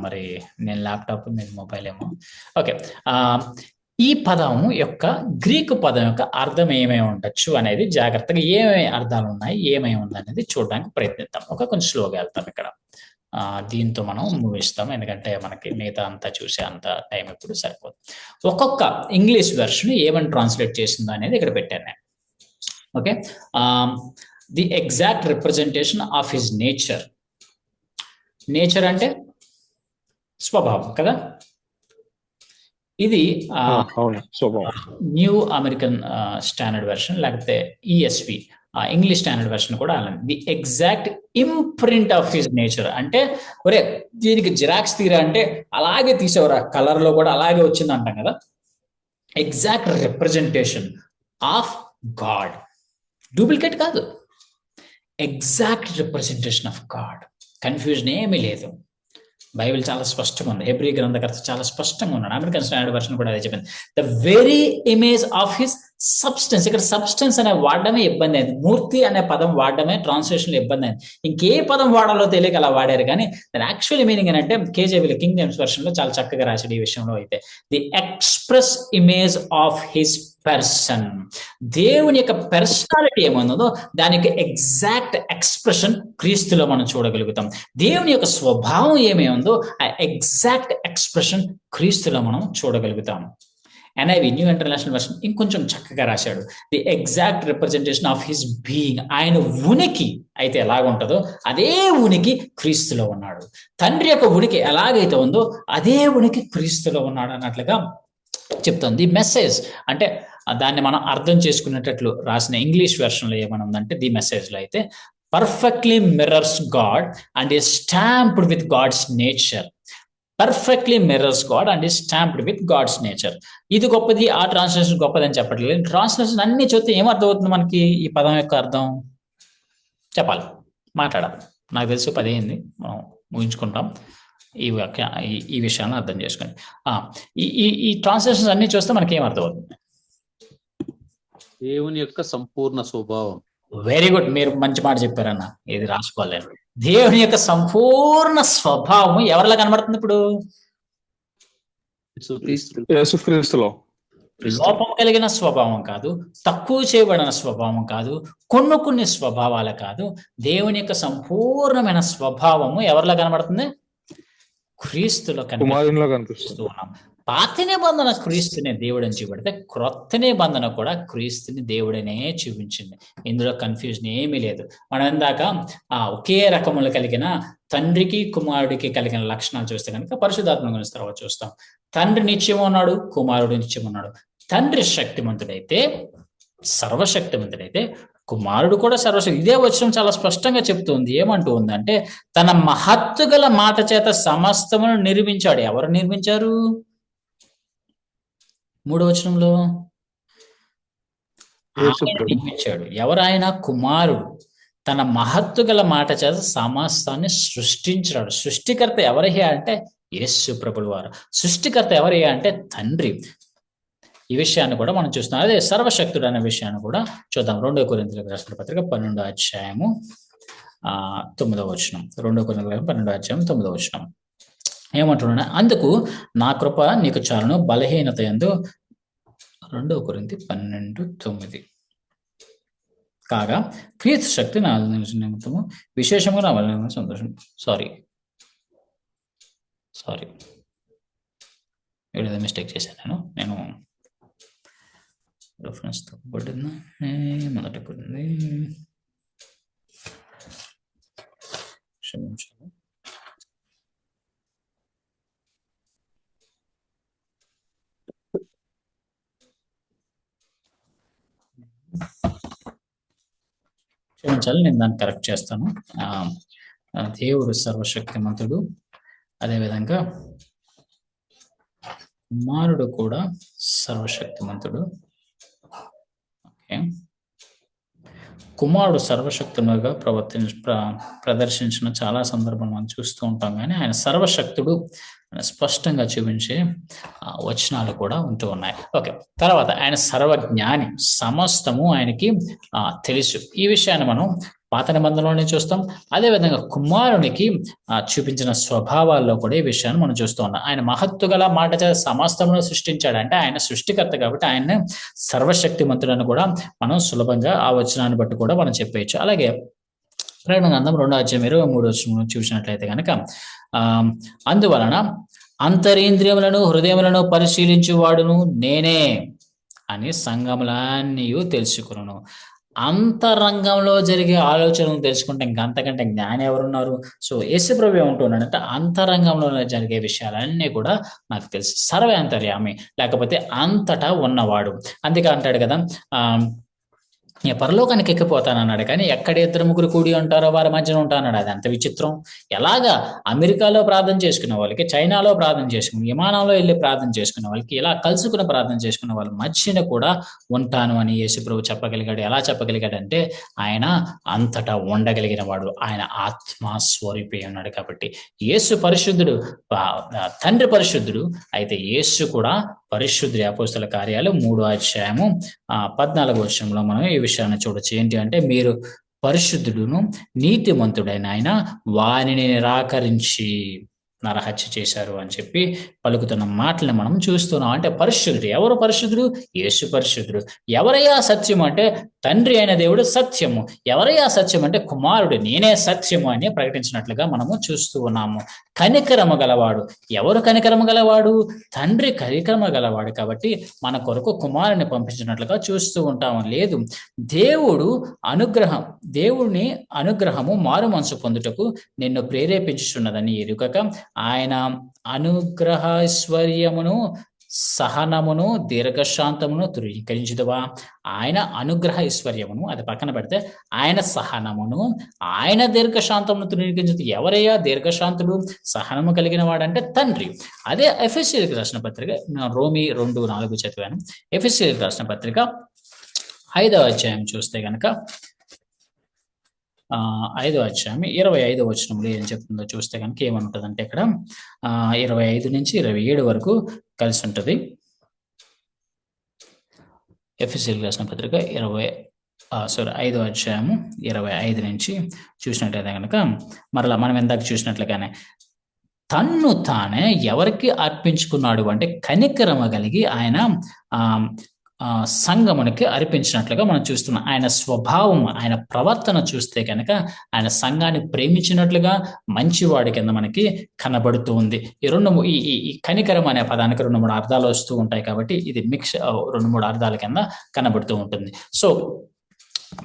మరి నేను ల్యాప్టాప్, మీరు మొబైల్ ఏమో. ఓకే, ఈ పదం యొక్క గ్రీకు పదం యొక్క అర్థం ఏమై ఉండొచ్చు అనేది జాగ్రత్తగా ఏమేమి అర్థాలు ఉన్నాయి, ఏమై ఉంది అనేది చూడడానికి ప్రయత్నిద్దాం. కొంచెం స్లోగా వెళ్తాం ఇక్కడ. దీంతో మనం ముగిస్తాం, ఎందుకంటే మనకి మిగతా అంతా చూసే అంత టైం ఇప్పుడు సరిపోదు. ఒక్కొక్క ఇంగ్లీష్ వెర్షన్ ఏమని ట్రాన్స్లేట్ చేసిందో అనేది ఇక్కడ పెట్టాను నేను. Okay, the exact representation of his nature. Nature అంటే స్వభావం కదా. ఇది న్యూ అమెరికన్ స్టాండర్డ్ వెర్షన్, లేకపోతే ఈఎస్వి ఇంగ్లీష్ స్టాండర్డ్ వెర్షన్ కూడా అలానే. The exact imprint of his nature అంటే, ఒరే దీనికి జిరాక్స్ తీరా అంటే అలాగే తీసేవరా, కలర్ లో కూడా అలాగే వచ్చింది అంటాం కదా. Exact representation of God, duplicate కాదు, exact representation of God. Confusion ఏమీ లేదు, బైబిల్ చాలా స్పష్టంగా ఉంది. హెబ్రీ గ్రంథకర్త చాలా స్పష్టంగా ఉన్నాడు. అమెరికన్ స్టాండర్డ్ వెర్షన్ కూడా అదే చెప్పింది. The very image of his substance. ఇక్కడ సబ్స్టెన్స్ అనే వాడడమే ఇబ్బంది అయింది, మూర్తి అనే పదం వాడడమే ట్రాన్స్లేషన్ లో ఇబ్బంది అయింది. ఇంకే పదం వాడాలో తెలియక అలా వాడారు, కానీ దాని యాక్చువల్ మీనింగ్ ఏంటంటే కేజేబీలో, కింగ్ జేమ్స్ వెర్షన్ లో చాలా చక్కగా రాశాడు ఈ విషయంలో. అయితే the express image of his person, దేవుని యొక్క పర్సనాలిటీ ఏముందో దానికి ఎగ్జాక్ట్ ఎక్స్ప్రెషన్ క్రీస్తులో మనం చూడగలుగుతాం. దేవుని యొక్క స్వభావం ఏమై ఉందో ఆ ఎగ్జాక్ట్ ఎక్స్ప్రెషన్ క్రీస్తులో మనం చూడగలుగుతాం. NIV న్యూ ఇంటర్నేషనల్ వెర్షన్ ఇంకొంచెం చక్కగా రాశాడు. The exact representation of his being. ఆయన ఉనికి అయితే ఎలాగుంటుందో అదే ఉనికి క్రీస్తులో ఉన్నాడు. తండ్రి యొక్క ఉనికి ఎలాగైతే ఉందో అదే ఉనికి క్రీస్తులో ఉన్నాడు అన్నట్లుగా చెప్తుంది. ది మెసేజ్ అంటే దాన్ని మనం అర్థం చేసుకునేటట్లు రాసిన ఇంగ్లీష్ వెర్షన్ లో ఏమని ఉందంటే, ది మెసేజ్ లో అయితే perfectly mirrors God and is stamped with God's nature. Perfectly mirrors God and is stamped with God's nature. ఇది గొప్పది, ఆ ట్రాన్స్లేషన్ గొప్పది అని చెప్పట్లేదు. ట్రాన్స్లేషన్ అన్ని చూస్తే ఏమర్థం అవుతుంది మనకి? ఈ పదం యొక్క అర్థం చెప్పాలి, మాట్లాడాలి. నాకు తెలిసి 10 అయింది, మనం ముగించుకుంటాం. ఈ విషయాన్ని అర్థం చేసుకోండి. ఈ ట్రాన్స్లేషన్స్ అన్ని చూస్తే మనకి ఏం అర్థం అవుతుంది? దేవుని యొక్క సంపూర్ణ స్వభావం. వెరీ గుడ్, మీరు మంచి మాట చెప్పారన్న, ఇది రాసుకోలేదు. దేవుని యొక్క సంపూర్ణ స్వభావం ఎవరిలా కనబడుతుంది ఇప్పుడు? యేసుక్రీస్తులో. లోపం కలిగిన స్వభావం కాదు, తక్కువ చేయబడిన స్వభావం కాదు, కొన్ని స్వభావాలు కాదు. దేవుని యొక్క సంపూర్ణమైన స్వభావము ఎవరిలా కనబడుతుంది? క్రీస్తులో కనిపిస్తూ ఉన్నాం. పాత నిబంధన క్రీస్తునే దేవుడని చూపెడితే క్రొత్త నిబంధన కూడా క్రీస్తుని దేవుడనే చూపించింది. ఇందులో కన్ఫ్యూజన్ ఏమీ లేదు. మనం ఇందాక ఒకే రకములు కలిగిన తండ్రికి కుమారుడికి కలిగిన లక్షణాలు చూస్తే కనుక పరిశుద్ధాత్మ గురించి తర్వాత చూస్తాం. తండ్రి నిత్యం ఉన్నాడు, కుమారుడు నిత్యం ఉన్నాడు. తండ్రి శక్తిమంతుడైతే, సర్వశక్తిమంతుడైతే, కుమారుడు కూడా సర్వశక్తి. ఇదే వచనం చాలా స్పష్టంగా చెప్తుంది. ఏమంటూ ఉందంటే తన మహత్తు గల మాట చేత సమస్తమును నిర్మించాడు. ఎవరు నిర్మించారు? 3వ వచనంలో ఆయన నిర్మించాడు. ఎవరు ఆయన? కుమారుడు. తన మహత్తు గల మాట చేత సమస్తాన్ని సృష్టించాడు. సృష్టికర్త ఎవరయ్యా అంటే యేసు ప్రభుల వారు. సృష్టికర్త ఎవరయ్యా అంటే తండ్రి. ఈ విషయాన్ని కూడా మనం చూస్తున్నాం. అదే సర్వశక్తుడు అనే విషయాన్ని కూడా చూద్దాం. 2 కొరింథీయులకు రాసిన పత్రిక 12వ అధ్యాయము 9వ వచనం. 2 కొరింథీయులకు 12వ అధ్యాయం 9వ వచనం ఏమంటున్నా, అందుకు నా కృప నీకు చాలును, బలహీనత యందు 2 కొరింథీ 12:9 కాగా క్రీస్తు శక్తి నా నిమిత్తము విశేషంగా నా వలన సంతోషం. సారీ ఏదో మిస్టేక్ చేశాను నేను రెఫరెన్స్ తప్పబడిందా? మొదటి కొరింథీ, క్షమించాలి. నేను దాన్ని కరెక్ట్ చేస్తాను. దేవుడు సర్వశక్తిమంతుడు, అదేవిధంగా కుమారుడు కూడా సర్వశక్తిమంతుడు. ఓకే, కుమారుడు సర్వశక్తునిగా ప్రదర్శించిన చాలా సందర్భం మనం చూస్తూ ఉంటాం, కానీ ఆయన సర్వశక్తుడు స్పష్టంగా చూపించే వచనాలు కూడా ఉంటూ ఉన్నాయి. ఓకే, తర్వాత ఆయన సర్వజ్ఞాని, సమస్తము ఆయనకి తెలుసు. ఈ విషయాన్ని మనం పాత నిబంధనలోనే చూస్తాం. అదేవిధంగా కుమారునికి చూపించిన స్వభావాల్లో కూడా ఈ విషయాన్ని మనం చూస్తూ ఉన్నాం. ఆయన మహత్తు గల మాట చేత సమస్తమును సృష్టించాడు అంటే ఆయన సృష్టికర్త కాబట్టి ఆయన సర్వశక్తిమంతుడని కూడా మనం సులభంగా ఆ వచనాన్ని బట్టి కూడా మనం చెప్పేయచ్చు. అలాగే ప్రకటన గ్రంథం 2వ అధ్యాయం 23వ వచనం చూసినట్లయితే కనుక అందువలన అంతరింద్రియములను హృదయములను పరిశీలించువాడును నేనే అని సంఘములన్నీ తెలుసుకును. అంతరంగంలో జరిగే ఆలోచనలు తెలుసుకుంటే ఇంకంతకంటే జ్ఞాని ఎవరున్నారు? సో యేసు ప్రభు ఏమంటున్నాడంటే అంతరంగంలో జరిగే విషయాలన్నీ కూడా నాకు తెలుసు. సర్వే అంతర్యామి, లేకపోతే అంతటా ఉన్నవాడు. అందుకే అంటాడు కదా, పరలోకానికి ఎక్కిపోతానన్నాడు, కానీ ఎక్కడ 2-3 కూడి ఉంటారో వారి మధ్యన ఉంటానన్నాడు. అది అంత విచిత్రం. ఎలాగా అమెరికాలో ప్రార్థన చేసుకునే వాళ్ళకి, చైనాలో ప్రార్థన చేసుకుని, విమానంలో వెళ్ళి ప్రార్థన చేసుకునే వాళ్ళకి, ఇలా కలుసుకుని ప్రార్థన చేసుకునే వాళ్ళ మధ్యన కూడా ఉంటాను అని యేసు ప్రభు చెప్పగలిగాడు. ఎలా చెప్పగలిగాడంటే ఆయన అంతటా ఉండగలిగిన వాడు, ఆయన ఆత్మ స్వరూపి ఉన్నాడు. కాబట్టి యేసు పరిశుద్ధుడు, తండ్రి పరిశుద్ధుడు, అయితే యేసు కూడా పరిశుద్ధుడి. అపోస్తల కార్యాలు 3వ అధ్యాయము 14వ వచనంలో మనం ఈ విషయాన్ని చూడొచ్చు. ఏంటి అంటే, మీరు పరిశుద్ధుడును నీతిమంతుడైన ఆయన వానిని నిరాకరించి నరహత్య చేశారు అని చెప్పి పలుకుతున్న మాటలను మనం చూస్తున్నాం. అంటే పరిశుద్ధుడు. ఎవరు పరిశుద్ధుడు? యేసు పరిశుద్ధుడు. ఎవరయ్యా సత్యం అంటే తండ్రి అయిన దేవుడు సత్యము. ఎవరయ్యా సత్యం అంటే కుమారుడు, నేనే సత్యము అని ప్రకటించినట్లుగా మనము చూస్తూ ఉన్నాము. కనికరము గలవాడు. ఎవరు కనికరము గలవాడు? తండ్రి కనికరము గలవాడు. కాబట్టి మన కొరకు కుమారుని పంపించినట్లుగా చూస్తూ ఉంటాము. లేదు, దేవుని అనుగ్రహము మారు మనసు పొందుటకు నిన్ను ప్రేరేపించుచున్నదని ఎరుగక ఆయన అనుగ్రహైశ్వర్యమును సహనమును దీర్ఘశాంతమును ధృవీకరించుదువా? ఆయన అనుగ్రహ ఐశ్వర్యమును అది పక్కన పెడితే ఆయన సహనమును ఆయన దీర్ఘశాంతమును ధృవీకరించదు. ఎవరయ్యా దీర్ఘశాంతుడు సహనము కలిగిన వాడంటే తండ్రి. అదే ఎఫెసీయులకు రాసిన పత్రిక, రోమీ 2:4 చదివాను. ఎఫెసీయులకు రాసిన పత్రిక 5వ అధ్యాయం చూస్తే కనుక 5వ అధ్యాయం 25వ వచనంలో ఏం చెప్తుందో చూస్తే కనుక ఏమంటుందంటే, ఇక్కడ 25 నుంచి 27 వరకు కలిసి ఉంటుంది. ఎఫెసీయులకు రాసిన పత్రిక 5వ అధ్యాయము 25 నుంచి చూసినట్లయితే కనుక, మరలా మనం ఇందాక చూసినట్లుగానే తన్ను తానే ఎవరికి అర్పించుకున్నాడు అంటే కనికరమ కలిగి ఆయన సంఘమునికి అర్పించినట్లుగా మనం చూస్తున్నాం. ఆయన స్వభావం, ఆయన ప్రవర్తన చూస్తే కనుక ఆయన సంఘాన్ని ప్రేమించినట్లుగా మంచివాడి కింద మనకి కనబడుతూ ఉంది. ఈ కనికరం అనే పదానికి 2-3 అర్థాలు వస్తూ ఉంటాయి కాబట్టి ఇది మిక్స్ 2-3 అర్థాల కింద కనబడుతూ ఉంటుంది. సో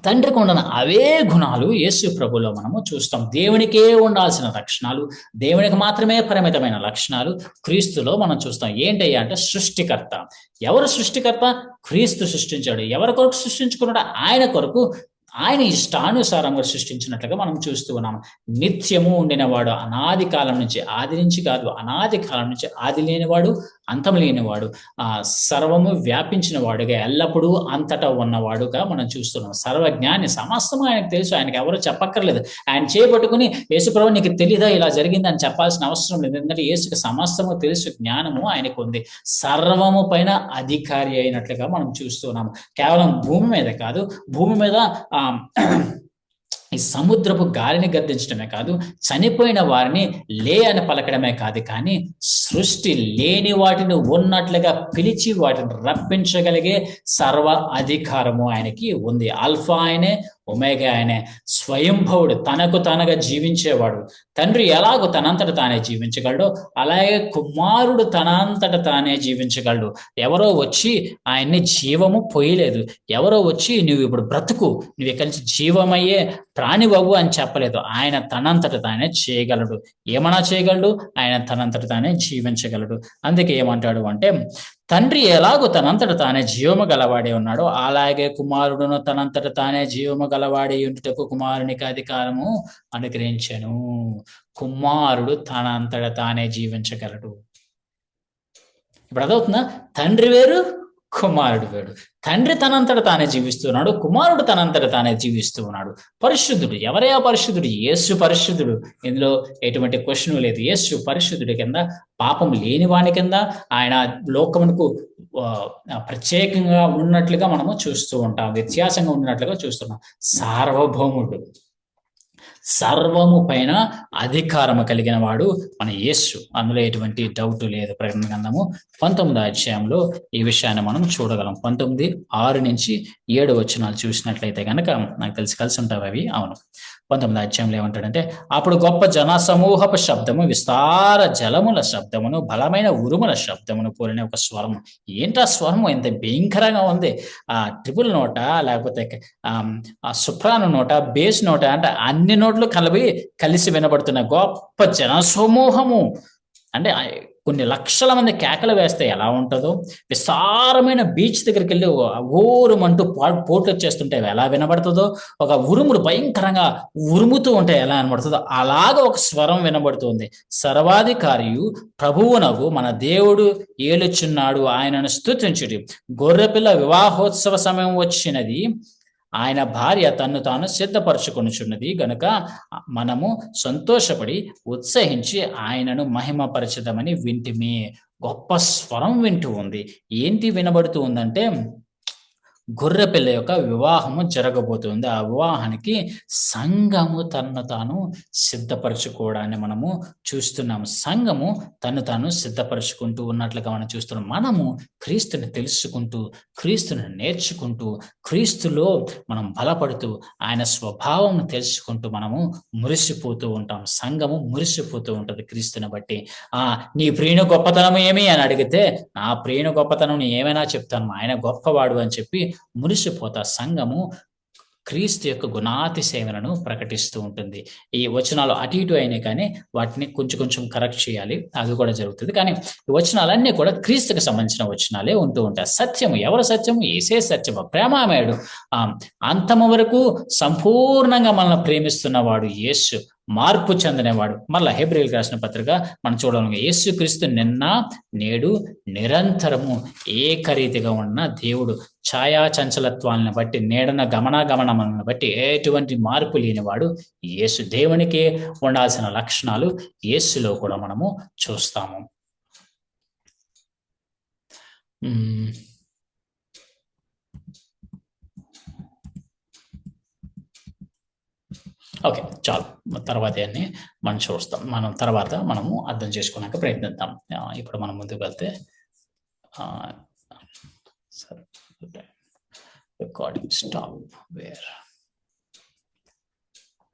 తండ్రికి ఉన్న అవే గుణాలు యేసు ప్రభులో మనము చూస్తాం. దేవునికే ఉండాల్సిన లక్షణాలు, దేవునికి మాత్రమే పరిమితమైన లక్షణాలు క్రీస్తులో మనం చూస్తాం. ఏంటయ్యా అంటే సృష్టికర్త. ఎవరు సృష్టికర్త? క్రీస్తు సృష్టించాడు. ఎవరి కొరకు సృష్టించుకున్నాడు? ఆయన కొరకు ఆయన ఇష్టానుసారంగా సృష్టించినట్లుగా మనం చూస్తూ ఉన్నాము. నిత్యము ఉండినవాడు, అనాది కాలం నుంచి, ఆది నుంచి కాదు, అనాది కాలం నుంచి, ఆది లేనివాడు, అంతం లేనివాడు, సర్వము వ్యాపించిన వాడుగా, ఎల్లప్పుడూ అంతటా ఉన్నవాడుగా మనం చూస్తున్నాం. సర్వజ్ఞాని, సమస్తము ఆయనకు తెలుసు, ఆయనకు ఎవరు చెప్పక్కర్లేదు. ఆయన చేపట్టుకుని యేసుప్రభు నీకు తెలీదా ఇలా జరిగింది అని చెప్పాల్సిన అవసరం లేదు. ఎందుకంటే యేసుకి సమస్తము తెలుసు, జ్ఞానము ఆయనకు ఉంది. సర్వము పైన అధికారి అయినట్లుగా మనం చూస్తున్నాము. కేవలం భూమి మీద కాదు, భూమి మీద ఈ సముద్రపు గాలిని గద్దించడమే కాదు, చనిపోయిన వారిని లే అని పలకడమే కాదు, కానీ సృష్టి లేని వాటిని ఉన్నట్లుగా పిలిచి వాటిని రప్పించగలిగే సర్వ అధికారము ఆయనకి ఉంది. ఆల్ఫా ఆయనే, ఒమేగా ఆయనే, స్వయంభవుడు, తనకు తానుగా జీవించేవాడు. తండ్రి ఎలాగో తనంతట తానే జీవించగలడు, అలాగే కుమారుడు తనంతట తానే జీవించగలడు. ఎవరో వచ్చి ఆయన్ని జీవము పోయలేదు, ఎవరో వచ్చి నువ్వు ఇప్పుడు బ్రతుకు, నువ్వు ఇక్కడి నుంచి జీవమయ్యే ప్రాణివవు అని చెప్పలేదు. ఆయన తనంతట తానే చేయగలడు. ఏమన్నా చేయగలడు, ఆయన తనంతట తానే జీవించగలడు. అందుకే ఏమంటాడు అంటే, తండ్రి ఎలాగో తనంతట తానే జీవము గలవాడే ఉన్నాడో, అలాగే కుమారుడును తనంతట తానే జీవము గలవాడే ఉండుటకు కుమారునికి అధికారము అనుగ్రహించెను. కుమారుడు తనంతట తానే జీవించగలడు. ఇప్పుడు అదవుతుందా? తండ్రి వేరు, కుమారుడు వేరు. తండ్రి తనంతట తానే జీవిస్తున్నాడు, కుమారుడు తనంతట తానే జీవిస్తూ ఉన్నాడు. పరిశుద్ధుడు, ఎవరే ఆ పరిశుద్ధుడు? యేసు పరిశుద్ధుడు. ఇందులో ఎటువంటి క్వశ్చన్ లేదు. యేసు పరిశుద్ధుడి కింద, పాపం లేని వాని కింద ఆయన లోకమునకు ప్రత్యేకంగా ఉన్నట్లుగా మనము చూస్తూ ఉంటాం, వ్యత్యాసంగా ఉన్నట్లుగా చూస్తున్నాం. సార్వభౌముడు, సర్వము పైన అధికారము కలిగిన వాడు మన యేసు. అందులో ఎటువంటి డౌట్ లేదు. ప్రకటన గ్రంథము 19వ అధ్యాయంలో ఈ విషయాన్ని మనం చూడగలం. 19:6 నుంచి 7 వచనాలు చూసినట్లయితే కనుక, నాకు కలిసి ఉంటావు అవి. అవును, 19వ అధ్యాయంలో ఏమంటాడంటే, అప్పుడు గొప్ప జన సమూహపు శబ్దము, విస్తార జలముల శబ్దమును, బలమైన ఉరుముల శబ్దమును పోలిన ఒక స్వరము. ఏంటా స్వరము? ఎంత భయంకరంగా ఉంది! ఆ ట్రిపుల్ నోట, లేకపోతే ఆ సుప్రాను నోట, బేస్ నోట, అంటే అన్ని నోట్లు కలిసి వినబడుతున్న గొప్ప జన సమూహము. అంటే కొన్ని లక్షల మంది కేకలు వేస్తే ఎలా ఉంటుందో, విస్తారమైన బీచ్ దగ్గరికి వెళ్ళి ఊరుమంటూ పోట్లు వచ్చేస్తుంటే ఎలా వినబడుతుందో, ఒక ఉరుములు భయంకరంగా ఉరుముతూ ఉంటే ఎలా వినబడుతుందో, అలాగ ఒక స్వరం వినబడుతుంది. సర్వాధికారియు ప్రభువునగు మన దేవుడు ఏలుచున్నాడు, ఆయనను స్తుతించుడి. గొర్రెపిల్ల వివాహోత్సవ సమయం వచ్చినది, ఆయన భార్య తన్ను తాను సిద్ధపరచుకొనుచున్నది గనుక మనము సంతోషపడి ఉత్సహించి ఆయనను మహిమపరచదమని వింటిమి. గొప్ప స్వరం వింటూ ఉంది. ఏంటి వినబడుతూ ఉందంటే, గొర్రెపిల్ల యొక్క వివాహము జరగబోతుంది. ఆ వివాహానికి సంఘము తన్ను తాను సిద్ధపరచుకోవడాన్ని మనము చూస్తున్నాము. సంఘము తను తాను సిద్ధపరచుకుంటూ ఉన్నట్లుగా మనం చూస్తున్నాం. మనము క్రీస్తుని తెలుసుకుంటూ, క్రీస్తుని నేర్చుకుంటూ, క్రీస్తులో మనం బలపడుతూ, ఆయన స్వభావం తెలుసుకుంటూ మనము మురిసిపోతూ ఉంటాం. సంఘము మురిసిపోతూ ఉంటుంది క్రీస్తుని బట్టి. నీ ప్రియుని గొప్పతనం ఏమి అని అడిగితే, నా ప్రియుని గొప్పతనం ఏమైనా చెప్తాను, ఆయన గొప్పవాడు అని చెప్పి మురిసిపోతా. సంఘము క్రీస్తు యొక్క గుణాతిశయములను ప్రకటిస్తూ ఉంటుంది. ఈ వచనాలు అటు ఇటు అయినాయి, కానీ వాటిని కొంచెం కరెక్ట్ చేయాలి, అది కూడా జరుగుతుంది. కానీ ఈ వచనాలన్నీ కూడా క్రీస్తుకు సంబంధించిన వచనాలే ఉంటూ ఉంటాయి. సత్యము, ఎవరు సత్యము? యేసే సత్యము, ప్రేమామయుడు, అంతము వరకు సంపూర్ణంగా మనల్ని ప్రేమిస్తున్నవాడు యేసు, మార్పు చెందినవాడు. మళ్ళా హెబ్రీయులకు రాసిన పత్రిక మనం చూడాలి, యేసు క్రీస్తు నిన్న నేడు నిరంతరము ఏకరీతిగా ఉన్న దేవుడు. ఛాయా చంచలత్వాలను బట్టి, నీడన గమనాగమనములను బట్టి ఎటువంటి మార్పు లేనివాడు యేసు. దేవునికి ఉండాల్సిన లక్షణాలు యేసులో కూడా మనము చూస్తాము. ఓకే, చాలు. తర్వాత అన్ని మనం చూస్తాం. మనము అర్థం చేసుకోవడానికి ప్రయత్నిద్దాం. ఇప్పుడు మనం ముందుకు వెళ్తే, రికార్డింగ్ స్టాప్ వేర్